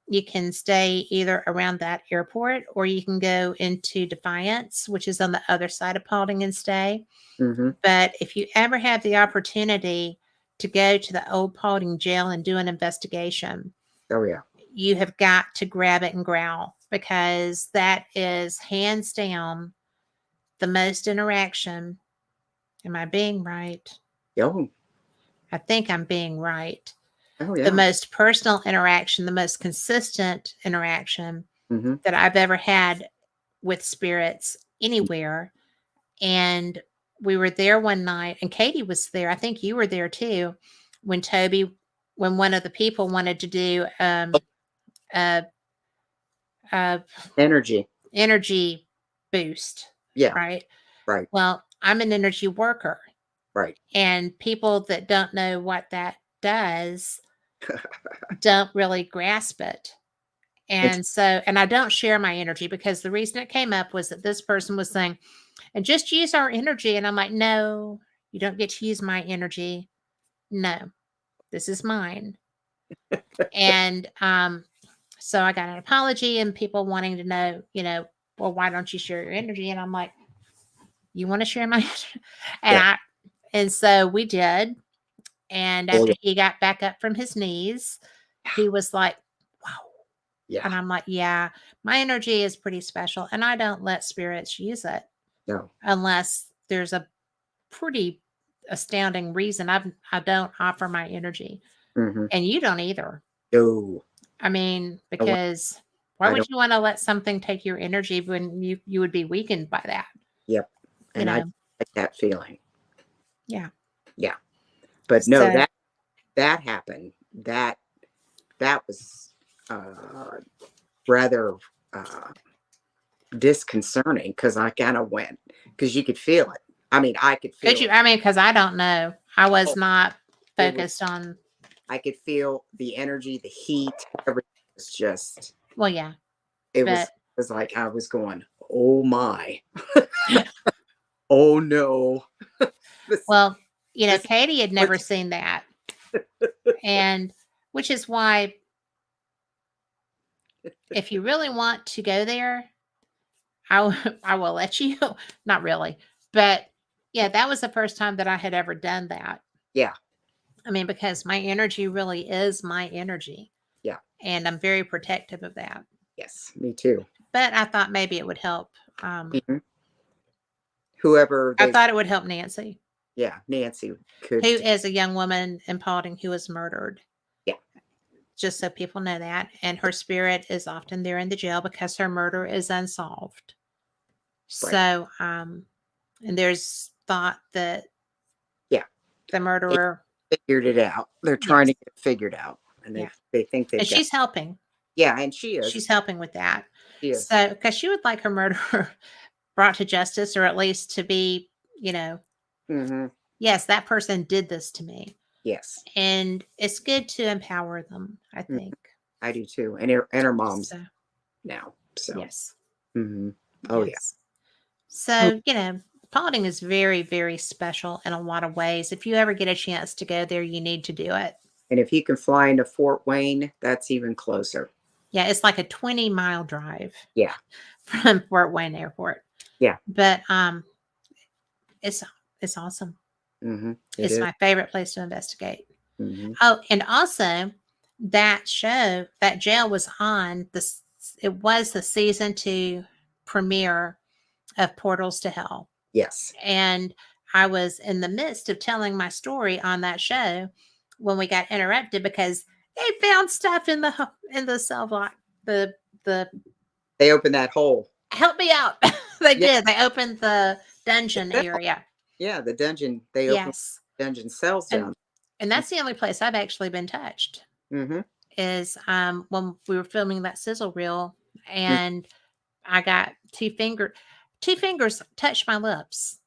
You can stay either around that airport, or you can go into Defiance, which is on the other side of Paulding, and stay. Mm-hmm. But if you ever have the opportunity to go to the old Paulding jail and do an investigation, Oh, yeah. you have got to grab it and growl, because that is hands down the most interaction. Am I being right? Oh, I think I'm being right. oh The yeah. most personal interaction, the most consistent interaction Mm-hmm. that I've ever had with spirits anywhere. And we were there one night, and Katie was there. I think you were there too, when one of the people wanted to do a Energy. energy boost, Yeah. right? Right. Well, I'm an energy worker, Right. and people that don't know what that does don't really grasp it. And I don't share my energy, because the reason it came up was that this person was saying, and just use our energy. And I'm like, no, you don't get to use my energy. No, this is mine. And so I got an apology, and people wanting to know, well, why don't you share your energy? And I'm like, you want to share my energy? Yeah. And so we did. And Oh, after yeah. he got back up from his knees, he was like, wow. Yeah. And I'm like, yeah, my energy is pretty special, and I don't let spirits use it No. unless there's a pretty astounding reason. I don't offer my energy, Mm-hmm. and you don't either. No. I mean, I wa- because why I would don't. you want to let something take your energy when you would be weakened by that? Yep. You And I know? like that feeling. Yeah. Yeah. But no, So that happened. That was rather disconcerting, because I kind of went, because you could feel it. I mean, I could feel could you? it. I mean, because I don't know. I was Oh, not it was. focused on. I could feel the energy, the heat, everything was just. Well, yeah, It but was like I was going, oh my, oh no. This, well, this Katie had never seen that, and which is why, if you really want to go there, I will let you. Not really, but yeah, that was the first time that I had ever done that. Yeah. I mean, because my energy really is my energy. Yeah. And I'm very protective of that. Yes, me too. But I thought maybe it would help. Mhm. Whoever I they, thought it would help Nancy, yeah, Nancy who could. is a young woman in Paulding who was murdered. Yeah. Just so people know that. And her spirit is often there in the jail because her murder is unsolved. Right. So, and there's thought that Yeah. the murderer, They figured it out. They're trying yes, to get it figured out, and yeah, they think they've and got. she's helping. Yeah, and she is. She's helping with that. She is. So, because she would like her murderer brought to justice, or at least to be, Mm-hmm. yes, that person did this to me. Yes, And it's good to empower them, I Mhm. think. I do too. And her mom's So, now. So. yes. Mm-hmm. Oh yeah. Yes. So, Paulding is very, very special in a lot of ways. If you ever get a chance to go there, you need to do it. And if you can fly into Fort Wayne, that's even closer. Yeah, it's like a 20-mile drive Yeah. from Fort Wayne Airport. Yeah. But it's awesome. Mm-hmm. It's my favorite place to investigate. Mm-hmm. Oh, and also that jail was on this. It was the season 2 premiere of Portals to Hell. Yes. And I was in the midst of telling my story on that show when we got interrupted because they found stuff in the cell block. The They opened that hole. help me out. They Yeah. did. They opened the dungeon area. Yeah, the dungeon. They opened Yes. dungeon cells And down. And that's the only place I've actually been touched Mm-hmm. is when we were filming that sizzle reel, and I got two fingers touched my lips.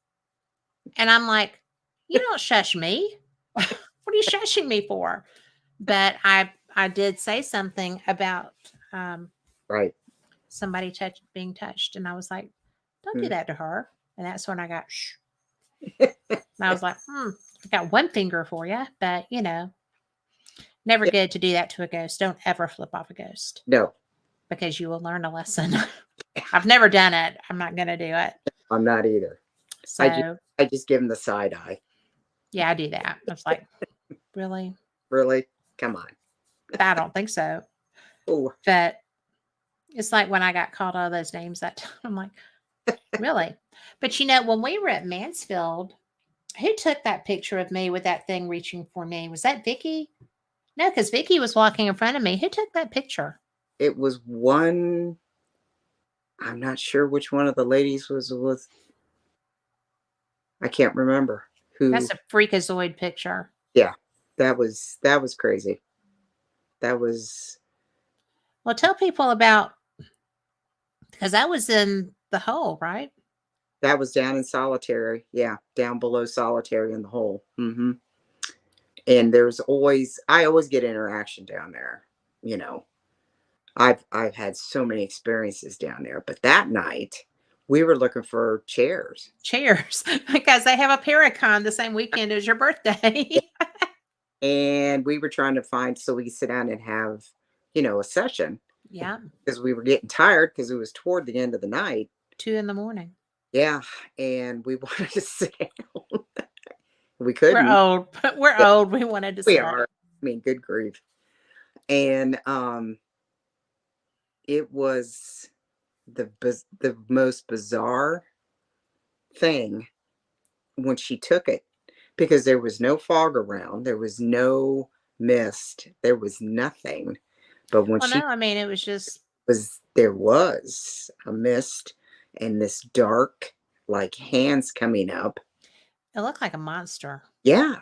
And I'm like, you don't shush me. What are you shushing me for? But I did say something about Right. somebody being touched, and I was like, don't do Mm. that to her. And that's when I got shh. And I was like, I got one finger for you, but never Yeah. good to do that to a ghost. Don't ever flip off a ghost No, because you will learn a lesson. I've never done it. I'm not going to do it. I'm not either. So, I just give him the side eye. yeah, I do that. I was like, really? Really? Come on. I don't think so. Oh, But it's like when I got called all those names that time, I'm like, really? But when we were at Mansfield, who took that picture of me with that thing reaching for me? Was that Vicky? No, because Vicky was walking in front of me. Who took that picture? it was one. I'm not sure which one of the ladies was. I can't remember who. That's a freakazoid picture. Yeah, that was crazy. That was Well, tell people about, because I was in the hole, right? down in Solitary. Yeah, down below Solitary in the hole. Mm-hmm. And I always get interaction down there. You know, I've had so many experiences down there, but that night we were looking for chairs. Cheers. Because they have a Paracon the same weekend as your birthday. And we were trying to find so we could sit down and have, a session Yeah. because we were getting tired because it was toward the end of the night. 2 a.m. Yeah. And we wanted to sit down. We We're couldn't. old. We're Yeah, old. We wanted to we sit. are. I mean, good grief. And it was the most bizarre thing when she took it because there was no fog around, there was no mist, there was nothing. But when Well, she no, I mean, it was just, there was a mist and this dark, like hands coming up. it looked like a monster. Yeah.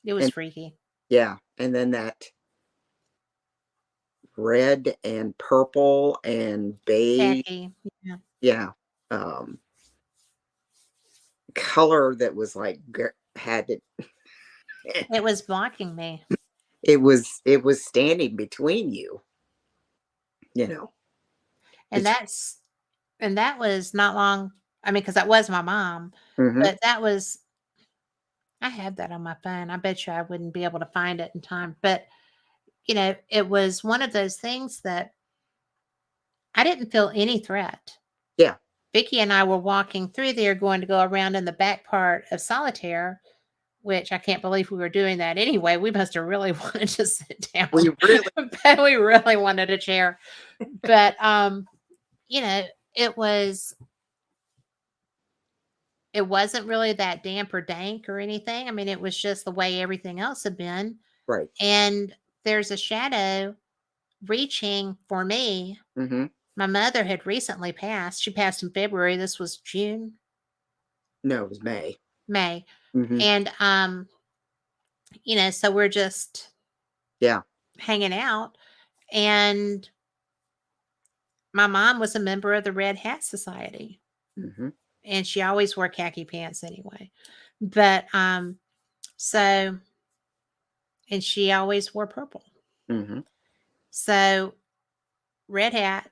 It was And freaky. yeah. And then that red and purple and beige. Khaki. Yeah. Yeah. Color that was like had it. It was blocking me. It was standing between you. And It's that was not long. I mean, because that was my mom, mhm. but I have that on my phone. I bet you I wouldn't be able to find it in time. But, it was one of those things that I didn't feel any threat. Yeah. Vicky and I were walking through there, going to go around in the back part of Solitaire, which I can't believe we were doing that anyway. We must have really wanted to sit down, We really but we really wanted a chair. But, it wasn't really that damp or dank or anything. I mean, it was just the way everything else had been. right. And there's a shadow reaching for me. Mhm. My mother had recently passed. She passed in February. This was June, No, it was May. May. Mhm. And so we're just Yeah. hanging out. And my mom was a member of the Red Hat Society. Mhm. And she always wore khaki pants anyway. But so and she always wore purple. Mhm. So red hat,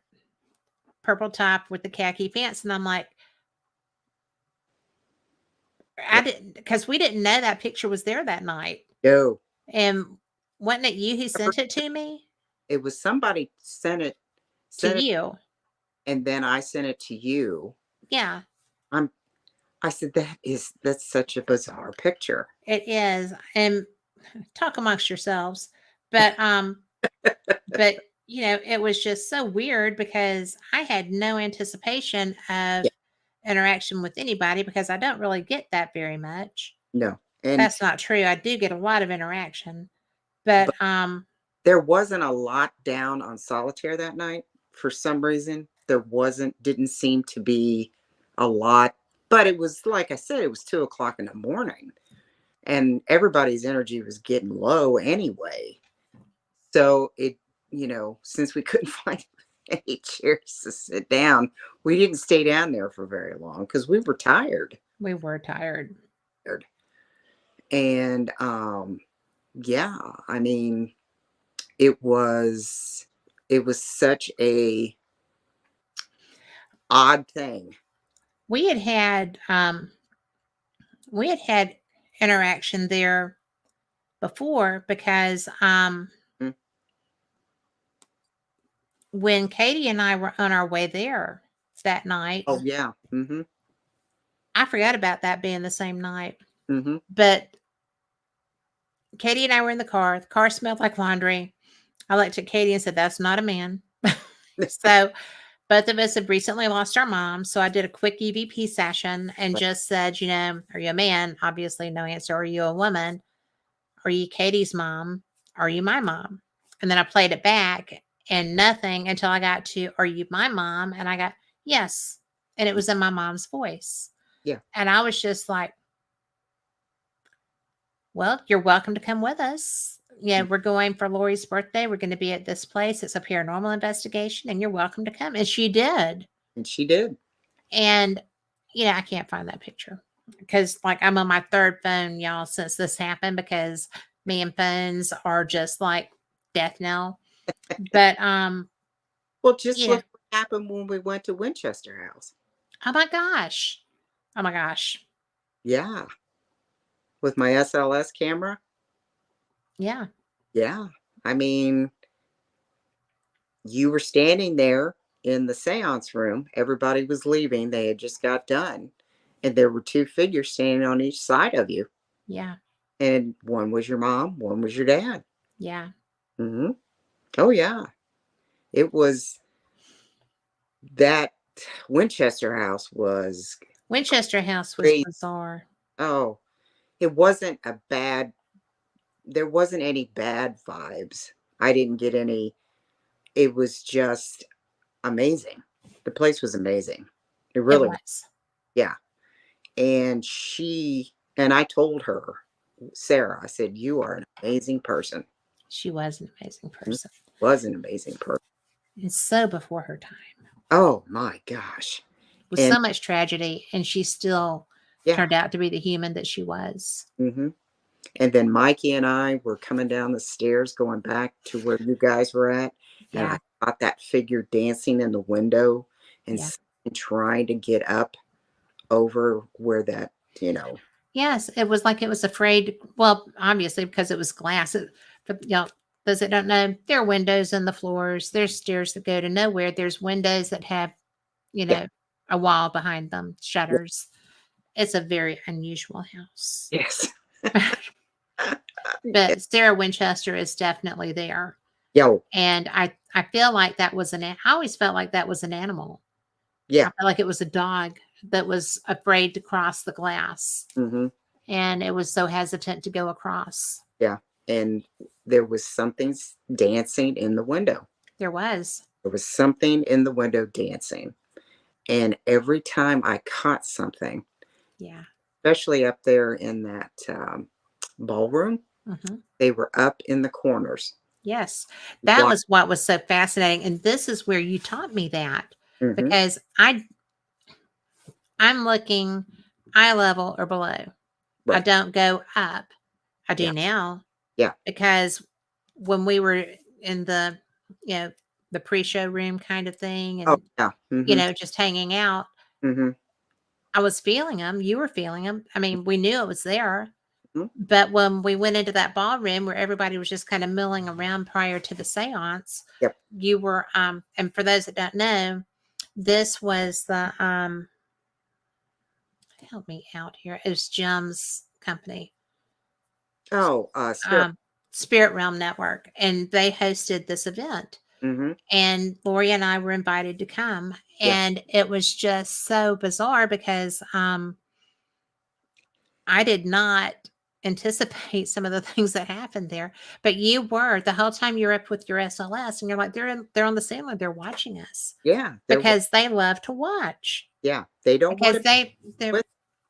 purple top with the khaki pants. And I'm like, I didn't, because we didn't know that picture was there that night. No. And wasn't it you who sent it to me? It was somebody sent To it, you. and then I sent it to you. Yeah, I said that's such a bizarre picture. it is. And talk amongst yourselves. But but it was just so weird because I had no anticipation of Yeah. interaction with anybody because I don't really get that very much. No. And That's not true. I do get a lot of interaction, but there wasn't a lot down on Solitaire that night for some reason. Didn't seem to be a lot, but it was like I said, it was 2 o'clock in the morning, and everybody's energy was getting low anyway. So since we couldn't find any chairs to sit down, we didn't stay down there for very long because we were tired. We were tired. And yeah, I mean, it was such a odd thing. We had interaction there before because when Katie and I were on our way there that night. Oh yeah. Mm-hmm. I forgot about that being the same night. Mm-hmm. But Katie and I were in the car. The car smelled like laundry. I looked at Katie and said, "That's not a man." So both of us had recently lost our mom. So I did a quick EVP session and just said, are you a man? Obviously, no answer. Are you a woman? Are you Katie's mom? Are you my mom? And then I played it back and nothing until I got to, "Are you my mom?" And I got, "Yes." And it was in my mom's voice. Yeah. And I was just like, "Well, you're welcome to come with us. Yeah, we're going for Lori's birthday. We're going to be at this place. It's a paranormal investigation, and you're welcome to come." And she did. And she did. And, I can't find that picture because, I'm on my third phone, y'all, since this happened because me and phones are just like death knell. But, well, just look what happened when we went to Winchester House. Oh my gosh. Yeah. With my SLS camera. Yeah. Yeah. I mean, you were standing there in the seance room. Everybody was leaving. They had just got done. And there were two figures standing on each side of you. Yeah. And one was your mom, one was your dad. Yeah. Mm-hmm. Oh, yeah. It was that Winchester House was bizarre. Oh, it wasn't there wasn't any bad vibes. I didn't get any. It was just amazing. The place was amazing. It really was. Yeah. And I told her, Sarah, I said, "You are an amazing person." She was an amazing person. Was an amazing person. And so before her time. Oh my gosh. With so much tragedy, and she still turned out to be the human that she was. Mm-hmm. And then Mikey and I were coming down the stairs going back to where you guys were at. And I caught that figure dancing in the window and trying to get up over where that, Yes, it was like it was afraid. Well, obviously, because it was glass. But those that don't know, there are windows in the floors. There's stairs that go to nowhere. There's windows that have, a wall behind them, shutters. It's a very unusual house. Yes. But Sarah Winchester is definitely there. Yo. And I feel like that was I always felt like that was an animal. Yeah. I felt like it was a dog that was afraid to cross the glass. Mm-hmm. And it was so hesitant to go across. Yeah. And there was something dancing in the window. There was something in the window dancing. And every time I caught something, especially up there in that ballroom, they were up in the corners. Yes, that was what was so fascinating. And this is where you taught me that because I'm looking eye level or below. Right. I don't go up. I do now. Yeah. Because when we were in the, the pre-show room kind of thing and, just hanging out, I was feeling them. You were feeling them. I mean, we knew it was there. But when we went into that ballroom where everybody was just kind of milling around prior to the seance, you were, and for those that don't know, this was the, help me out here. It was Jim's company. Oh, Spirit Realm Network. And they hosted this event. And Lori and I were invited to come. And it was just so bizarre because I did not anticipate some of the things that happened there. But you were the whole time you're up with your SLS and you're like, they're on the ceiling, they're watching us. Yeah. Because they love to watch. Yeah. They don't because want to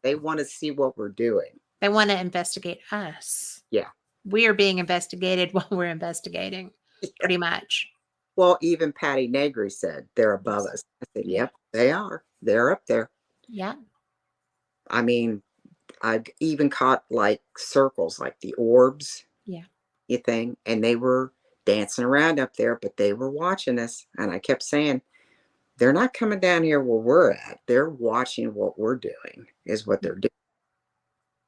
they want to see what we're doing. They want to investigate us. Yeah. We are being investigated while we're investigating, pretty much. Well, even Patty Negri said they're above us. I said, Yeah. yep, they are. They're up there. Yeah. I mean, I've even caught like circles, like the orbs, Yeah. you think, and they were dancing around up there, but they were watching us. And I kept saying, they're not coming down here where we're at. They're watching what we're doing, is what they're doing.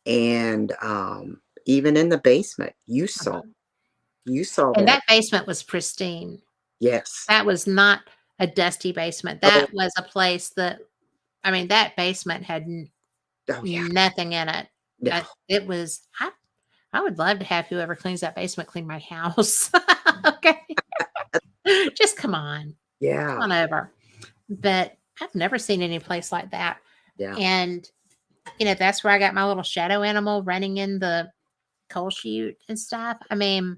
And even in the basement, you saw And that. that basement was pristine. Yes. That was not a dusty basement. Oh, That was a place that, I mean, that basement had oh yeah. nothing in it. No. It was, I would love to have whoever cleans that basement clean my house. Okay. Just come on Yeah. over. But I've never seen any place like that. Yeah. And, that's where I got my little shadow animal running in the coal chute and stuff. I mean,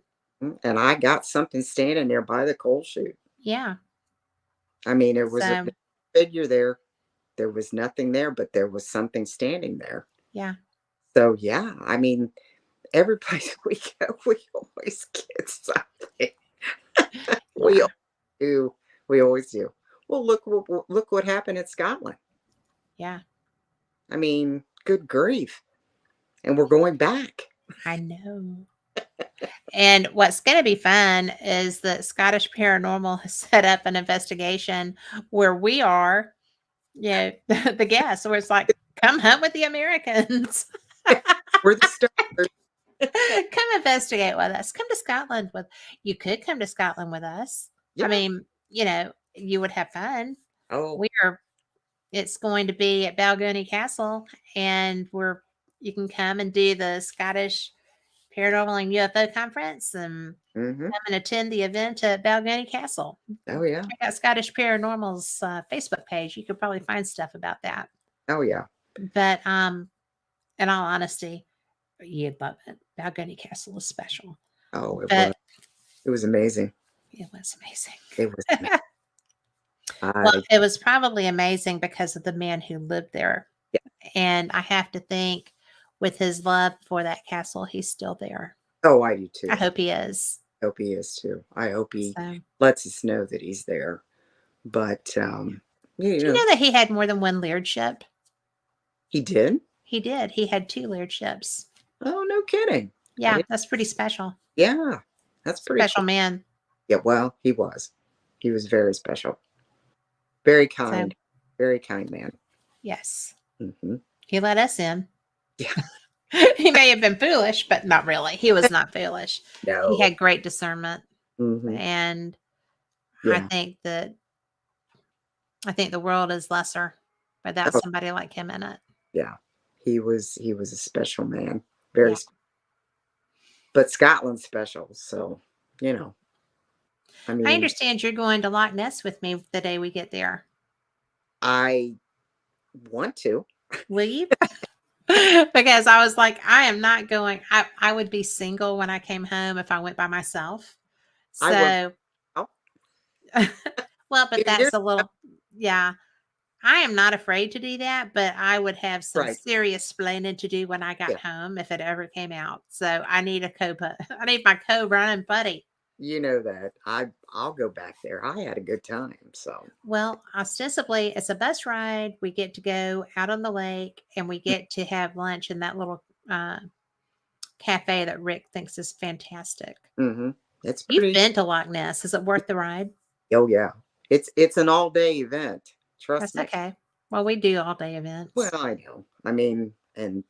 And I got something standing there by the coal chute. yeah. I mean, it was a So, figure there. There was nothing there, but there was something standing there. yeah. So yeah, I mean, every place we go, we always get something. We Yeah. always do. We always do. Well, look what happened in Scotland. Yeah. I mean, good grief. And we're going back. I know. And what's going to be fun is that Scottish Paranormal has set up an investigation where we are, the guests, where it's like, come hunt with the Americans. We're the stars. Come investigate with us. Come to Scotland you could come to Scotland with us. Yeah. I mean, you would have fun. Oh, It's going to be at Balgony Castle, and you can come and do the Scottish Paranormal and UFO conference and mm-hmm. come and attend the event at Balgony Castle. Oh yeah. Check out Scottish Paranormal's Facebook page. You could probably find stuff about that. Oh yeah. But in all honesty, you'd love it. Balgony Castle is special. Oh, it was amazing. It was amazing. It was amazing. Well, it was probably amazing because of the man who lived there. Yeah. And I have to think with his love for that castle, he's still there. Oh, I do too. I hope he is. I hope he is too. I hope he So, lets us know that he's there. But do you know that he had more than one lairdship? He did? He did. He had 2 lairdhips. Oh, no kidding. Yeah, that's pretty special. Yeah, that's pretty Special man. Yeah, well, he was. He was very special. Very kind. Very kind man. Yes. Mm-hmm. He let us in. Yeah. He may have been foolish, but not really. He was not foolish. No. He had great discernment. Mm-hmm. And Yeah. I think the world is lesser without somebody like him in it. Yeah. He was a special man. Very special. But Scotland's special, so I mean, I understand you're going to Loch Ness with me the day we get there. I want to. Will you? Because I was like, I am not going. I would be single when I came home if I went by myself. So, well, but that's a little, yeah. I am not afraid to do that, but I would have some serious explaining to do when I got home if it ever came out. So I need I need my co-running buddy. You know that. I'll go back there. I had a good time. So well, ostensibly it's a bus ride. We get to go out on the lake and we get to have lunch in that little cafe that Rick thinks is fantastic. Mm-hmm. It's pretty. You've been to Loch Ness. Is it worth the ride? Oh yeah. It's an all-day event. Trust me. That's okay. Well, we do all-day events. Well, I know. I mean, and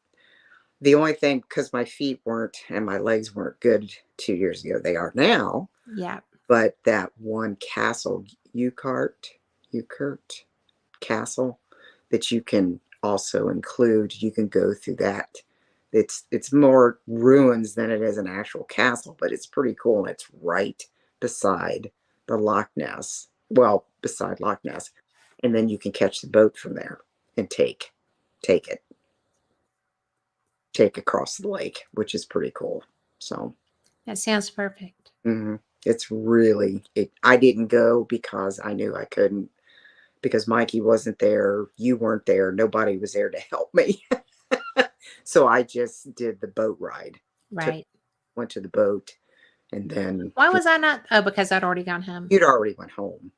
the only thing, because my feet weren't and my legs weren't good 2 years ago, they are now. Yeah. But that one castle, Ukert Castle, that you can also include, you can go through that. It's more ruins than it is an actual castle, but it's pretty cool. And it's right beside the Loch Ness. Well, beside Loch Ness. And then you can catch the boat from there and take across the lake, which is pretty cool. So that sounds perfect. Mm-hmm. It's really, I didn't go because I knew I couldn't, because Mikey wasn't there. You weren't there. Nobody was there to help me. So I just did the boat ride. Right. Went to the boat, and then Why was I not? Oh, because I'd already gone home. you'd already went home.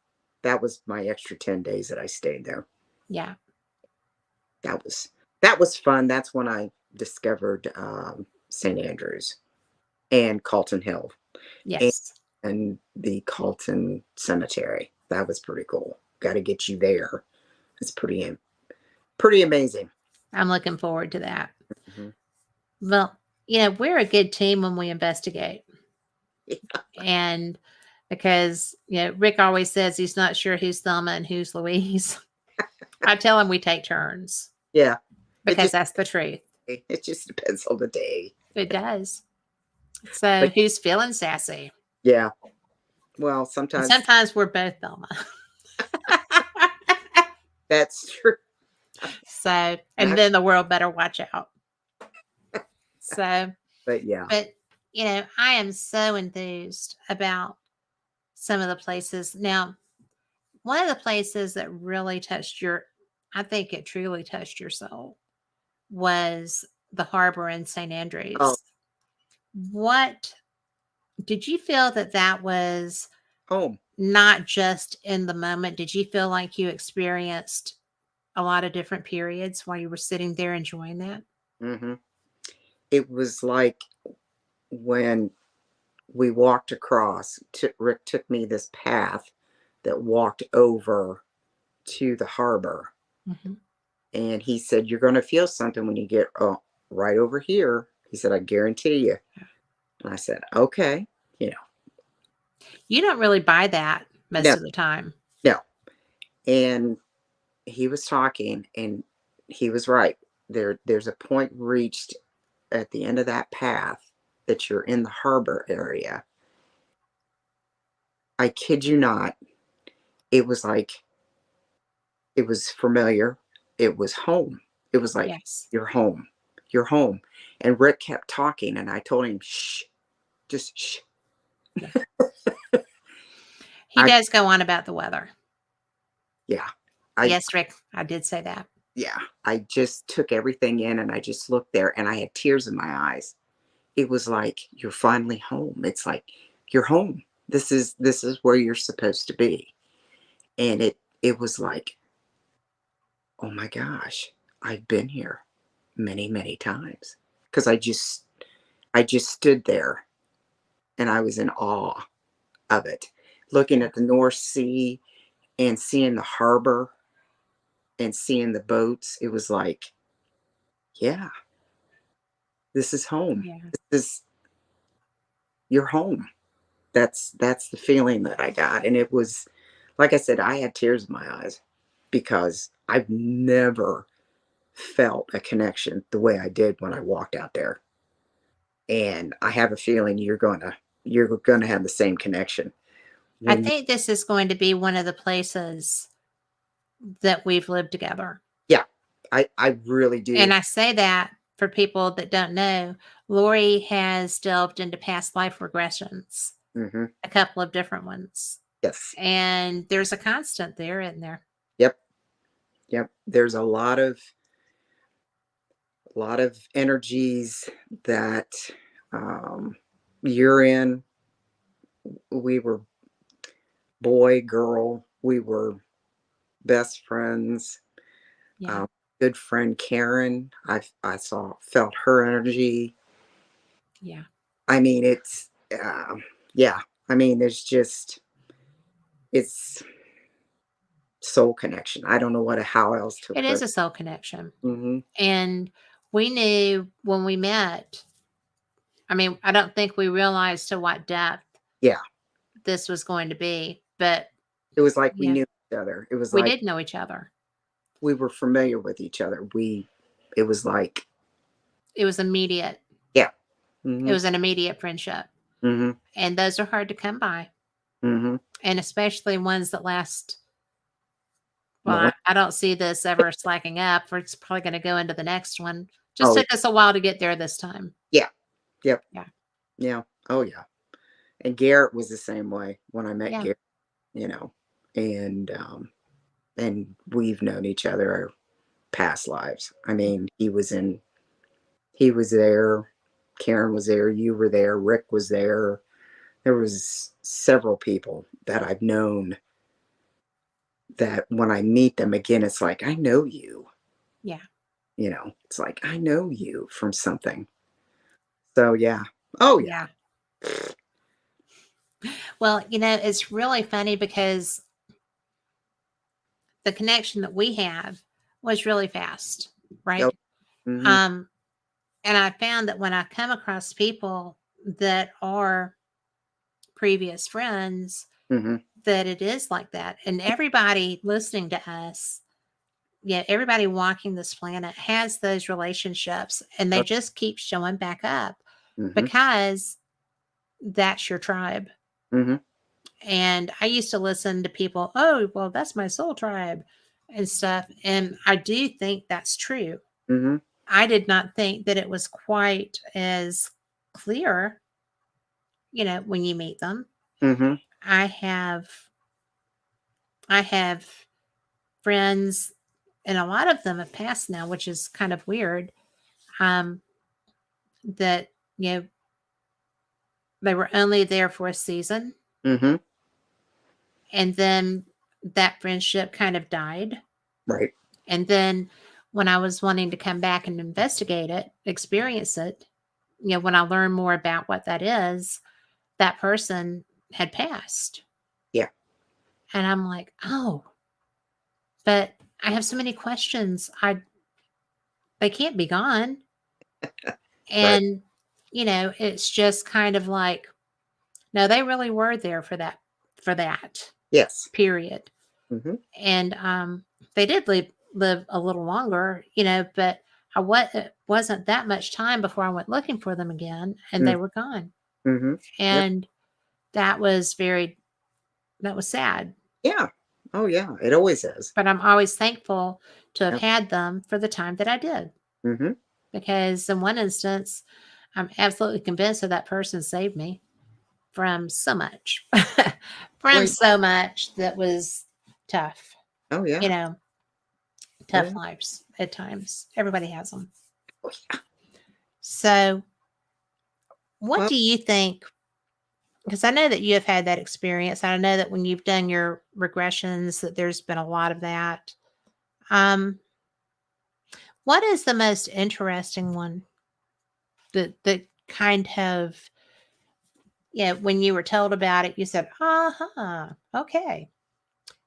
That was my extra 10 days that I stayed there. Yeah. That was fun. That's when I discovered St. Andrews and Calton Hill and, Yes. and the Calton Cemetery. That was pretty cool. Got to get you there. It's pretty amazing. I'm looking forward to that. Mhm. Well, we're a good team when we investigate. And because, Rick always says he's not sure who's Thelma and who's Louise. I tell him we take turns Yeah, because that's the truth. it just depends on the day. It does. So But who's feeling sassy? yeah, well, And sometimes sometimes we're both Thelma. that's true. So, and then the world better watch out. So, But yeah, but I am so enthused about some of the places. Now, one of the places that really I think it truly touched your soul was the harbor in St. Andrews. Oh. What did you feel that was home. not just in the moment? Did you feel like you experienced a lot of different periods while you were sitting there enjoying that? Hmm. It was like when we walked across. Rick took me this path that walked over to the harbor, Mm-hmm. and he said, "You're going to feel something when you get right over here." He said, "I guarantee you." And I said, "Okay." You don't really buy that most No, of the time. no. And he was talking, and he was right. There's a point reached at the end of that path that you're in the harbor area. I kid you not. It was like, it was familiar. It was home. It was like, Yes. you're home. You're home. And Rick kept talking, and I told him, shh, just shh. He I, does go on about the weather. yeah. Yes, Rick, I did say that. Yeah. I just took everything in, and I just looked there, and I had tears in my eyes. It was like, you're finally home. It's like, you're home. This is where you're supposed to be. And it was like, oh my gosh, I've been here many, many times. Because I just stood there, and I was in awe of it. Looking at the North Sea and seeing the harbor and seeing the boats, it was like, yeah, this is home. Yeah. This is your home. That's the feeling that I got. And it was, like I said, I had tears in my eyes because I've never felt a connection the way I did when I walked out there. And I have a feeling you're gonna have the same connection. I When think this is going to be one of the places that we've lived together. Yeah, I really do. And I say that for people that don't know, Lori has delved into past life regressions, Hmm. a couple of different ones. Yes. And there's a constant there, isn't there? Yep. Yep. There's a lot of energies that you're in. We were boy, girl. We were best friends. Yeah. Good friend Karen. Felt her energy. Yeah. I mean, it's yeah. I mean, it's soul connection. I don't know how else to It put is it. a soul connection. Hmm. And we knew when we met, I mean, I don't think we realized to what depth Yeah, this was going to be, but it was like we yeah, knew each other. It was we like did know each other. we were familiar with each other. It was like, It was immediate. yeah. It Hmm. was an immediate friendship. Hmm. And those are hard to come by. Hmm. And especially ones that last. Well, Well, I don't see this ever slacking up. It's probably going to go into the next one. Just oh took us a while to get there this time. yeah. Yep. Yeah. Yeah. Oh yeah. And Garrett was the same way when I met Yeah. Garrett, and we've known each other our past lives. I mean, he was in He was there. Karen was there. You were there. Rick was there. There was several people that I've known that when I meet them again, it's like, I know you. Yeah. It's like, I know you from something. So, yeah. Oh, yeah. Yeah. Well, it's really funny because the connection that we have was really fast, right? Yep. Mm-hmm. And I found that when I come across people that are previous friends, Mm-hmm. that it is like that. And everybody listening to us, everybody walking this planet has those relationships, and they just keep showing back up Mm-hmm. because that's your tribe. Mm-hmm. And I used to listen to people, oh, well, that's my soul tribe and stuff. And I do think that's true. Mm-hmm. I did not think that it was quite as clear, when you meet them. Mm-hmm. I have friends, and a lot of them have passed now, which is kind of weird. That, they were only there for a season, Mm-hmm. and then that friendship kind of died. Right. And then when I was wanting to come back and investigate it, experience it, when I learned more about what that is, that person had passed. Yeah. And I'm like, oh, but I have so many questions. They can't be gone. Right. And, it's just kind of like, no, they really were there for that Yes. period. Mm-hmm. And they did live a little longer, but it wasn't that much time before I went looking for them again, and they were gone. Mm-hmm. Yep. And that was sad. Yeah. Oh, yeah. It always is. But I'm always thankful to have Yep. had them for the time that I did. Mm-hmm. Because in one instance, I'm absolutely convinced that person saved me from so much, Wait. so much that was tough, Oh, yeah. tough Yeah. lives at times. Everybody has them. Oh, yeah. So, what Well, do you think? Because I know that you have had that experience. I know that when you've done your regressions, that there's been a lot of that. What is the most interesting one that kind of, when you were told about it, you said, okay, that's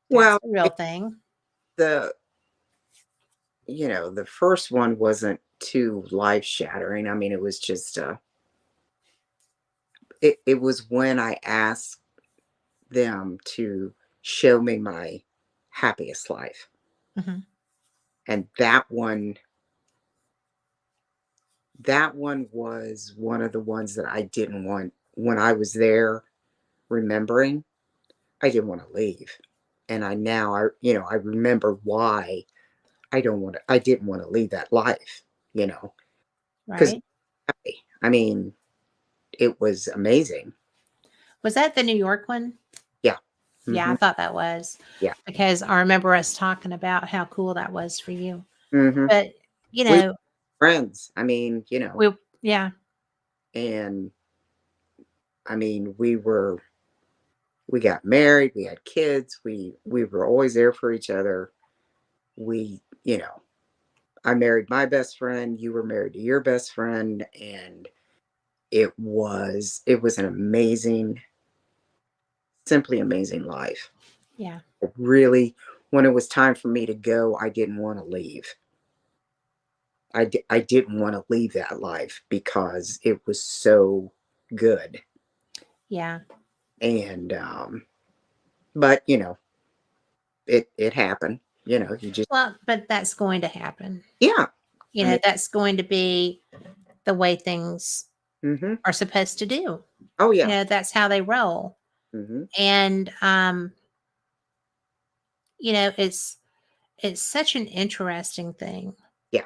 well, a real thing. the the first one wasn't too life shattering. I mean, it was just it was when I asked them to show me my happiest life. Mhm. And that one was one of the ones that I didn't want when I was there remembering. I didn't want to leave. And I remember why I didn't want to leave that life, because Right? I mean, it was amazing. Was that the New York one? Yeah. Yeah, I Hmm. thought that was, Yeah. because I remember us talking about how cool that was for you. Hmm. But, We were friends. I mean, yeah, and I mean, we got married, we had kids, we were always there for each other. We, I married my best friend, you were married to your best friend, and it was an amazing, simply amazing life. yeah, It really, when it was time for me to go, I didn't want to leave. I didn't want to leave that life because it was so good. yeah. And but it happened. You just, Well, but that's going to happen. yeah. I mean, That's going to be the way things hmm. are supposed to do. Oh yeah. That's how they roll. Hmm. And it's such an interesting thing Yeah.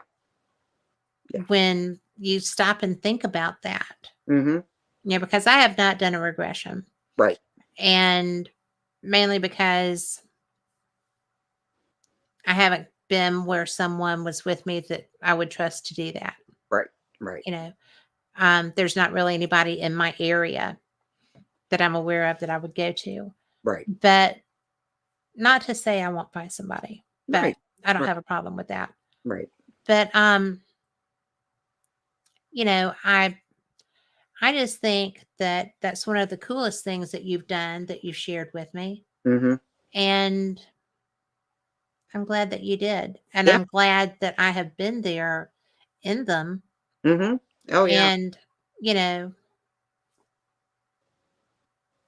Yeah. when you stop and think about that. Hmm. Because I have not done a regression, Right. and mainly because I haven't been where someone was with me that I would trust to do that. Right. Right. You know, there's not really anybody in my area that I'm aware of that I would go to. Right. But not to say I won't find somebody, but Right. I don't Right. have a problem with that. Right. But you know, I just think that that's one of the coolest things that you've done that you've shared with me. Mm-hmm. And I'm glad that you did. And Yeah. I'm glad that I have been there in them. Mm-hmm. Oh yeah. And, you know,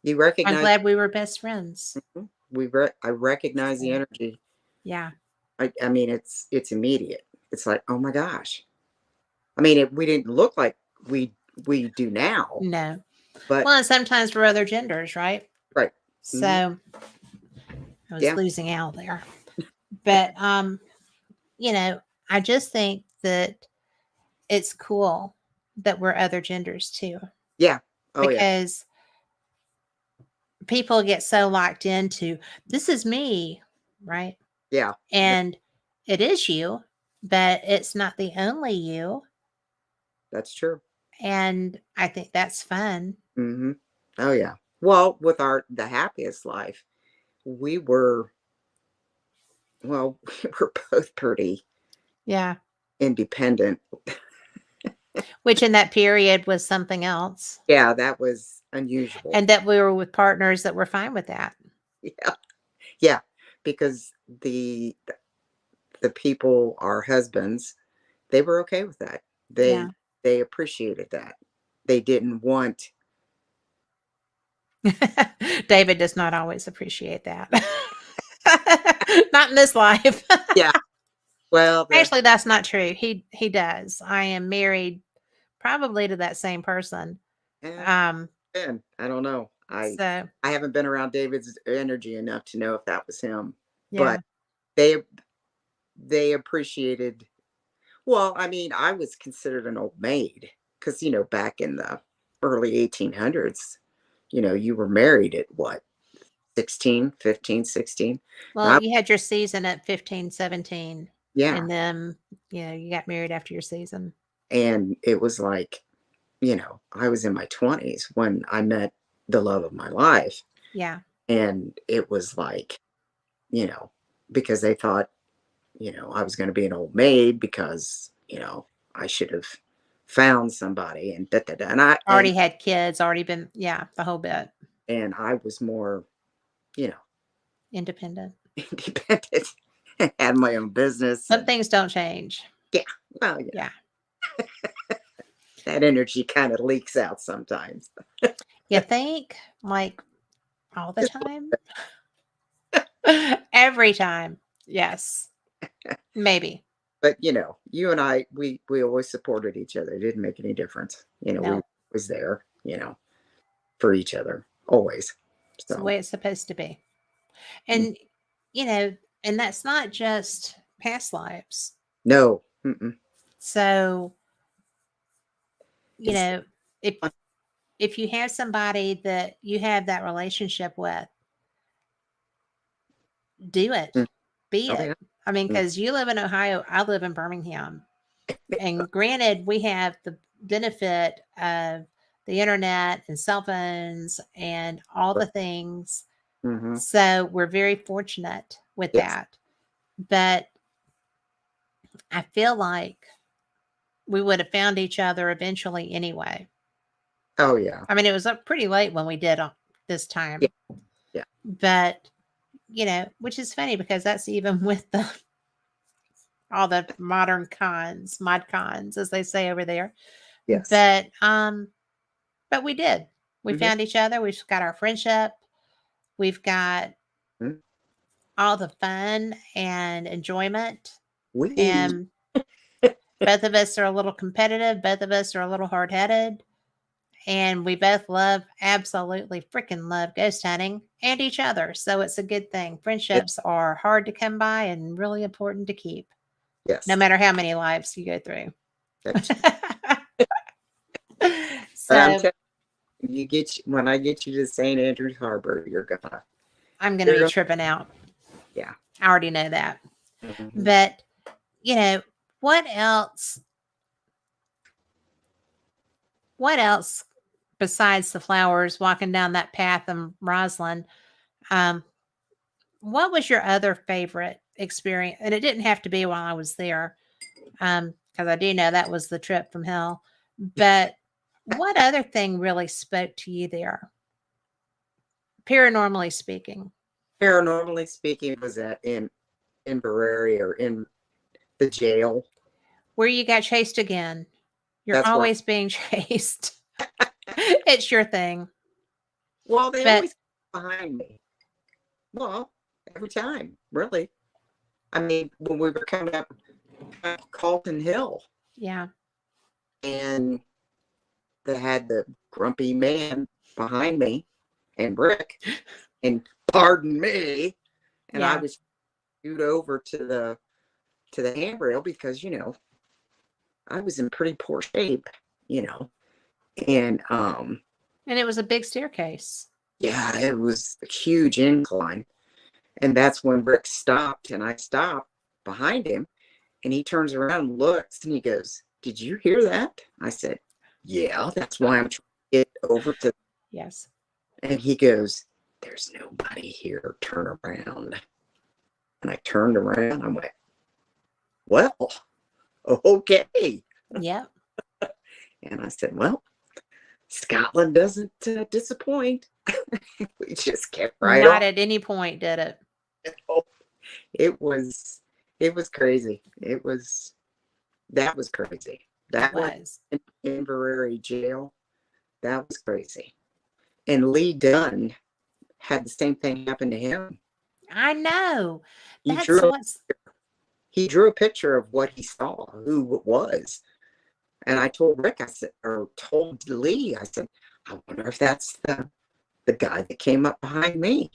You I'm recognize. glad we were best friends. Mhm. I recognize the So, energy. yeah. I mean, it's immediate. It's like, oh my gosh. I mean, we didn't look like we do now, No. but Well, and sometimes for other genders, right? right. Hmm. So I was Yeah. losing out there. But you know, I just think that it's cool that we're other genders too. Yeah. Oh yeah. Because people get so locked into this is me, right? Yeah. And it is you, but it's not the only you. That's true. And I think that's fun. Hmm. Oh yeah. Well, with the happiest life, we were well, we were both pretty Yeah. independent. Which in that period was something else. Yeah, that was unusual. And that we were with partners that were fine with that. Yeah. Yeah. Because the people, our husbands, they were okay with that. Yeah. They appreciated that. They didn't want. David does not always appreciate that. Not in this life. Yeah. Well, Actually, that's not true. He does. I am married probably to that same person. eh, Um, I don't know. so I haven't been around David's energy enough to know if that was him. yeah. But they they appreciated. Well, I mean, I was considered an old maid because back in the early 1800s, you were married at what, 16, 15, 16. Well, And you had your season at 15, 17, yeah, and then you got married after your season. and it was like, I was in my 20s when I met the love of my life. Yeah. And it was like, because they thought, I was going to be an old maid because, I should have found somebody and da da da. And Already had kids, already been, yeah, the whole bit. and I was more, you know, Independent. independent, had my own business. Some things don't change. Yeah. Well, Yeah. that energy kind of leaks out sometimes. You think like all the time? Every time. Yes. Maybe. But you and I, we always supported each other. It didn't make any difference. We No, was there, for each other always. it's the So way it's supposed to be. And, you know, and that's not just past lives. no, mm-mm. So, you It's know, if you have somebody that you have that relationship with, do it. mm, Be oh it. yeah, I mean, mm, because you live in Ohio, I live in Birmingham. And granted, we have the benefit of the internet and cell phones and all the things. mm-hmm. So we're very fortunate with Yes. that. But I feel like we would have found each other eventually anyway. Oh yeah, I mean, it was up pretty late when we did this time. yeah, yeah. But, which is funny because that's even with all the modern mod cons, as they say over there. Yes. But we did. We Mhm. found each other. We've got our friendship. We've got Mhm. all the fun and enjoyment. We And both of us are a little competitive. Both of us are a little hard headed. And we both absolutely freaking love ghost hunting and each other. So it's a good thing. Friendships are hard to come by and really important to keep, yes. no matter how many lives you go through. That's- But I'm So telling when I get you to St. Andrews Harbor, I'm going to be gonna- tripping out. Yeah. I already know that. Mhm. But, what else what else besides the flowers, walking down that path in Roslyn? Um, what was your other favorite experience? And it didn't have to be while I was there, because I do know that was the trip from hell. But what other thing really spoke to you there, paranormally speaking? Paranormally speaking, was that in Inverary or in the jail. Where you got chased again? You're That's where. always being chased. It's your thing. Well, they But always behind me. Well, every time, really. I mean, when we were coming up Calton Hill, yeah, and they had the grumpy man behind me, and Rick, and pardon me, and I yeah. was scoot over to the handrail because I was in pretty poor shape, and And it was a big staircase. yeah, it was a huge incline, and that's when Rick stopped, and I stopped behind him, and he turns around and looks, and he goes, "Did you hear that?" I said, "Yeah, that's why I'm trying to get over to." Yes. And he goes, "There's nobody here. Turn around." And I turned around. I went, "Well, okay." Yep. And I said, "Well, Scotland doesn't disappoint." We just kept right Not on. at any point did it. It was crazy. That was crazy. That It was was. in Inverary jail. That was crazy. And Lee Dunn had the same thing happen to him. I know. He That's drew what's he drew a picture of what he saw, who it was. And I told Rick, I said, or told Lee, I said, "I wonder if that's the guy that came up behind me."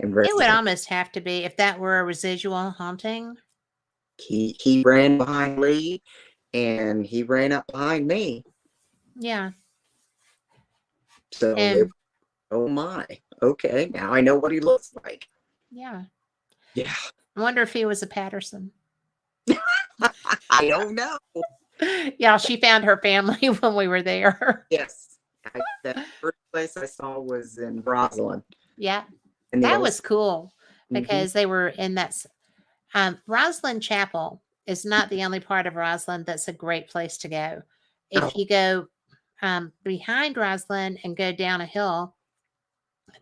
And Rick it would said, almost have to be if that were a residual haunting. he ran behind Lee, and he ran up behind me. Yeah. So And oh my, okay, now I know what he looks like. yeah. Yeah. I wonder if he was a Patterson. I don't know. Yeah, she found her family when we were there. Yes. The first place I saw was in Roslyn. Yeah. And the That old, was cool Mhm. because they were in that Roslyn Chapel is not the only part of Roslyn that's a great place to go. Oh, If you go behind Roslyn and go down a hill,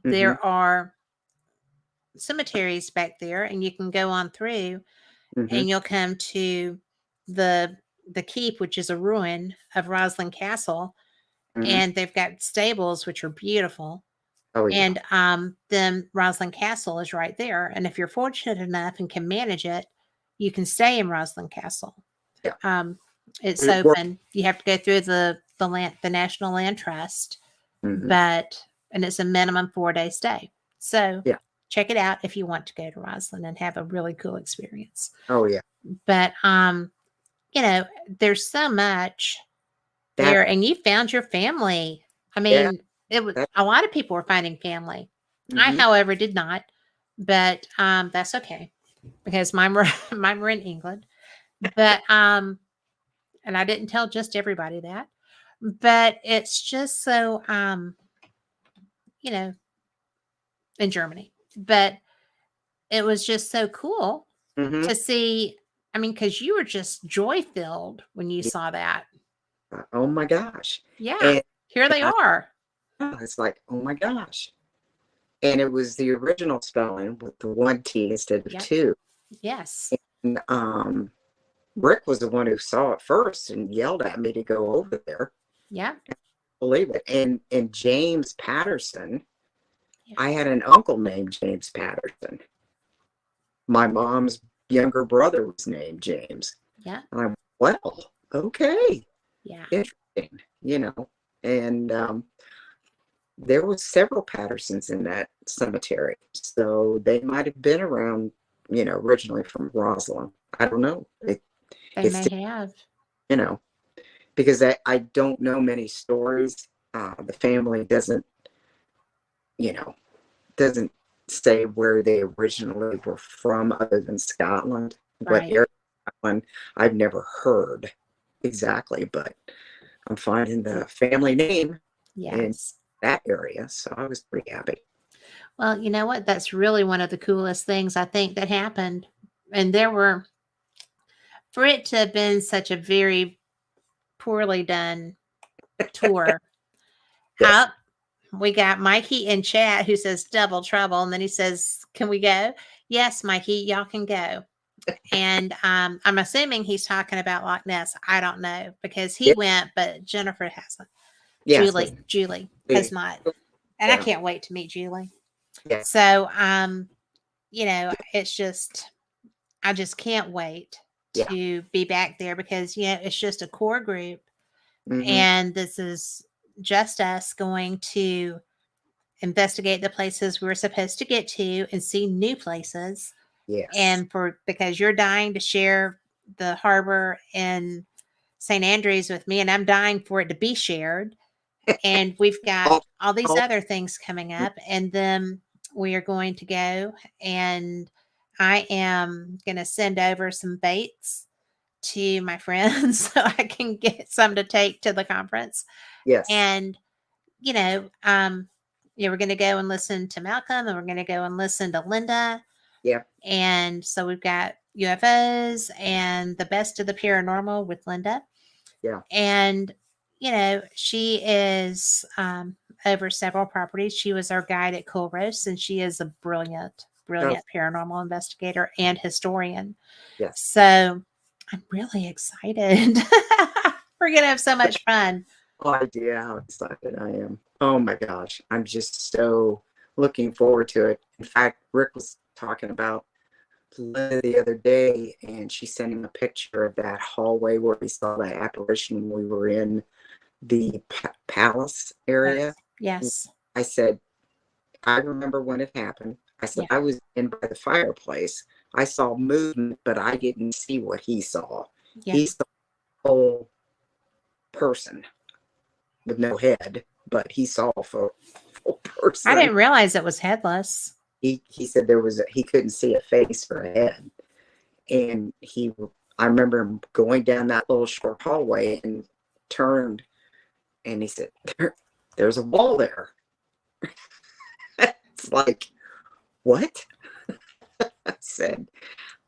mhm, there are cemeteries back there, and you can go on through, mhm, and you'll come to the keep, which is a ruin of Roslyn Castle, mhm. and they've got stables which are beautiful. Oh yeah. And then Roslyn Castle is right there. And if you're fortunate enough and can manage it, you can stay in Roslyn Castle. Yeah. It's It worked. open. You have to go through the National Land Trust, Mhm. and it's a minimum 4-day stay. So Yeah. check it out if you want to go to Roslyn and have a really cool experience. Oh yeah. But there's so much That there, and you found your family. I yeah. mean, it was That a lot of people were finding family. I, mhm. however, did not, but that's okay because mine were mine were in England. But and I didn't tell just everybody that. But it's just so you know, in Germany. But it was just so cool Mhm. to see. I mean, because you were just joy filled when you Yeah. saw that. Oh my gosh. Yeah, And here they I, are. it's like, oh my gosh. And it was the original spelling with the one T instead of Yep. two. Yes. And Rick was the one who saw it first and yelled at me to go over there. Yeah. Believe it. And James Patterson, Yeah. I had an uncle named James Patterson. My mom's younger brother was named James. Yeah. And I'm, well, okay, Yeah. interesting, And there was several Pattersons in that cemetery, so they might have been around, originally from Roslyn. I don't know. They It's may have. Because I don't know many stories. The family you know, doesn't say where they originally were from other than Scotland. What Right. area of Scotland, I've never heard exactly, but I'm finding the family name in Yes. that area. So I was pretty happy. Well, you know what? That's really one of the coolest things I think that happened. And for it to have been such a very poorly done tour. Yes. We got Mikey in chat who says double trouble. And then he says, can we go? Yes, Mikey, y'all can go. And I'm assuming he's talking about Loch Ness. I don't know because he Yeah. went, but Jennifer hasn't. Yes. Julie has not. And I Yeah. can't wait to meet Julie. Yeah. So, it's just, I just can't wait Yeah. to be back there because, it's just a core group. Mhm. And this is just us going to investigate the places we're supposed to get to and see new places. Yes. And because you're dying to share the harbor in St. Andrews with me, and I'm dying for it to be shared. And we've got all these other things coming up, and then we are going to go, and I am going to send over some baits to my friends so I can get some to take to the conference. Yes. And, we're going to go and listen to Malcolm, and we're going to go and listen to Linda. Yeah. And so we've got UFOs and the best of the paranormal with Linda. Yeah. And, she is over several properties. She was our guide at Culross, and she is a brilliant paranormal investigator and historian. Yes. So I'm really excited. We're going to have so much fun. Oh, idea how excited I am. Oh my gosh. I'm just so looking forward to it. In fact, Rick was talking about Linda the other day, and she sent him a picture of that hallway where we saw that apparition when we were in the palace area. Yes. I said, I remember when it happened. I said, I was in by the fireplace. I saw movement, but I didn't see what he saw. Yeah. He saw a whole person with no head, but he saw a full person. I didn't realize it was headless. He said he couldn't see a face or a head. And I remember him going down that little short hallway and turned, and he said, there's a wall there. It's like, what? I said,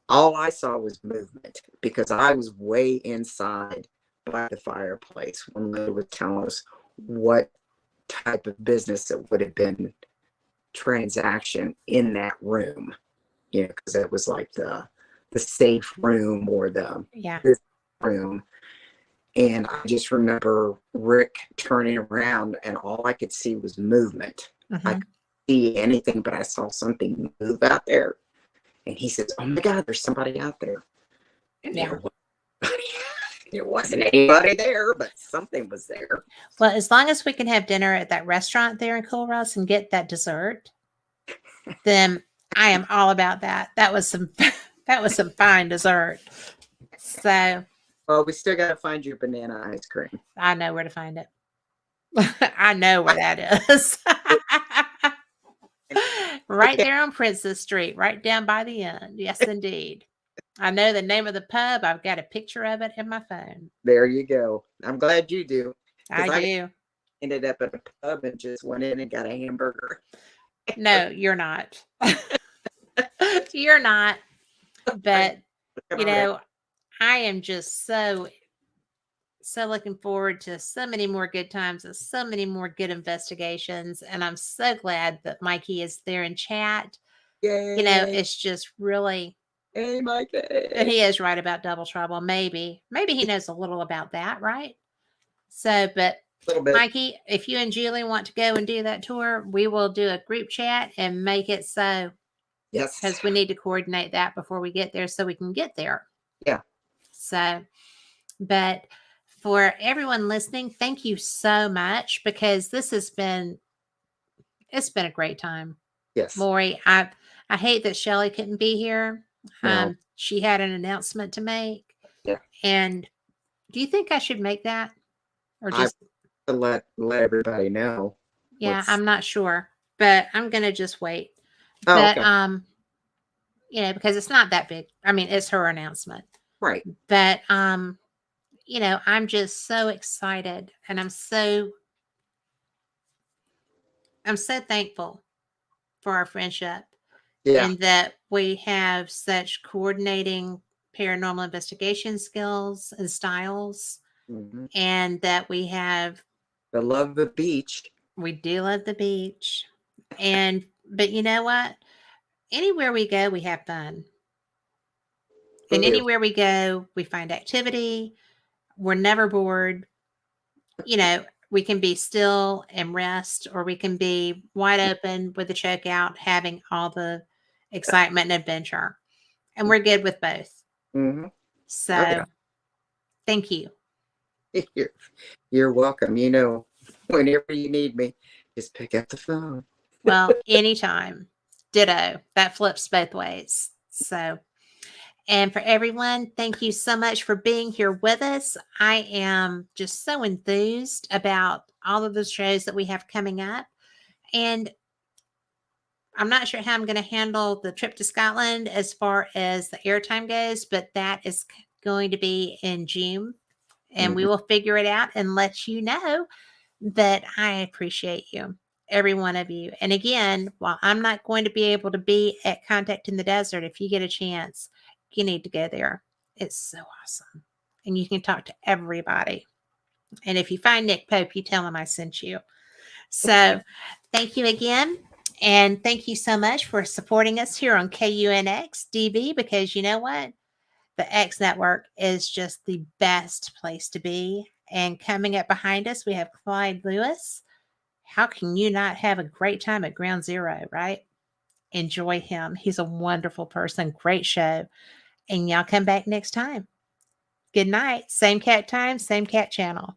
all I saw was movement because I was way inside by the fireplace when Linda was telling us what type of business it would have been transaction in that room, because it was like the safe room or the room. And I just remember Rick turning around, and all I could see was movement. Mm-hmm. I couldn't see anything, but I saw something move out there. And he says, oh my God, there's somebody out there. And there wasn't anybody there, but something was there. Well, as long as we can have dinner at that restaurant there in Culross and get that dessert, then I am all about that. That was some fine dessert. So, well, we still got to find your banana ice cream. I know where to find it. I know where that is. Right there on Princess Street, right down by the end. Yes, indeed. I know the name of the pub. I've got a picture of it in my phone. There you go. I'm glad you do. I do. Ended up at a pub and just went in and got a hamburger. No, you're not. You're not. But, I am just so looking forward to so many more good times and so many more good investigations. And I'm so glad that Mikey is there in chat. Yay. It's just really... Hey, Mikey. And he is right about double trouble. Maybe he knows a little about that, right? So, but a little bit. Mikey, if you and Julie want to go and do that tour, we will do a group chat and make it so. Yes. Because we need to coordinate that before we get there so we can get there. Yeah. So, but for everyone listening, thank you so much because it's been a great time. Yes. Lori, I hate that Shelly couldn't be here. No. She had an announcement to make. Yeah. And do you think I should make that? Or just to let everybody know. Yeah, I'm not sure. But I'm gonna just wait. Oh, but okay. because it's not that big. I mean, it's her announcement. Right. But I'm just so excited, and I'm so thankful for our friendship, Yeah. and that we have such coordinating paranormal investigation skills and styles, Hmm. and that The love of the beach. we do love the beach. But you know what? Anywhere we go, we have fun. And We do. anywhere we go, we find activity. We're never bored. We can be still and rest, or we can be wide open with the choke out, having all the excitement and adventure. And we're good with both. Hmm. Oh, So yeah. thank you. You're welcome. Whenever you need me, just pick up the phone. Well, anytime. Ditto. That flips both ways. So, and for everyone, thank you so much for being here with us. I am just so enthused about all of the shows that we have coming up. And I'm not sure how I'm going to handle the trip to Scotland as far as the airtime goes, but that is going to be in June. And we Hmm. will figure it out and let you know that I appreciate you, every one of you. And again, while I'm not going to be able to be at Contact in the Desert, if you get a chance, you need to go there. It's so awesome. And you can talk to everybody. And if you find Nick Pope, you tell him I sent you. So thank you again. And thank you so much for supporting us here on KUNX DB, because you know what? The X Network is just the best place to be. And coming up behind us, we have Clyde Lewis. How can you not have a great time at Ground Zero, right? Enjoy him. He's a wonderful person. Great show. And y'all come back next time. Good night. Same cat time, same cat channel.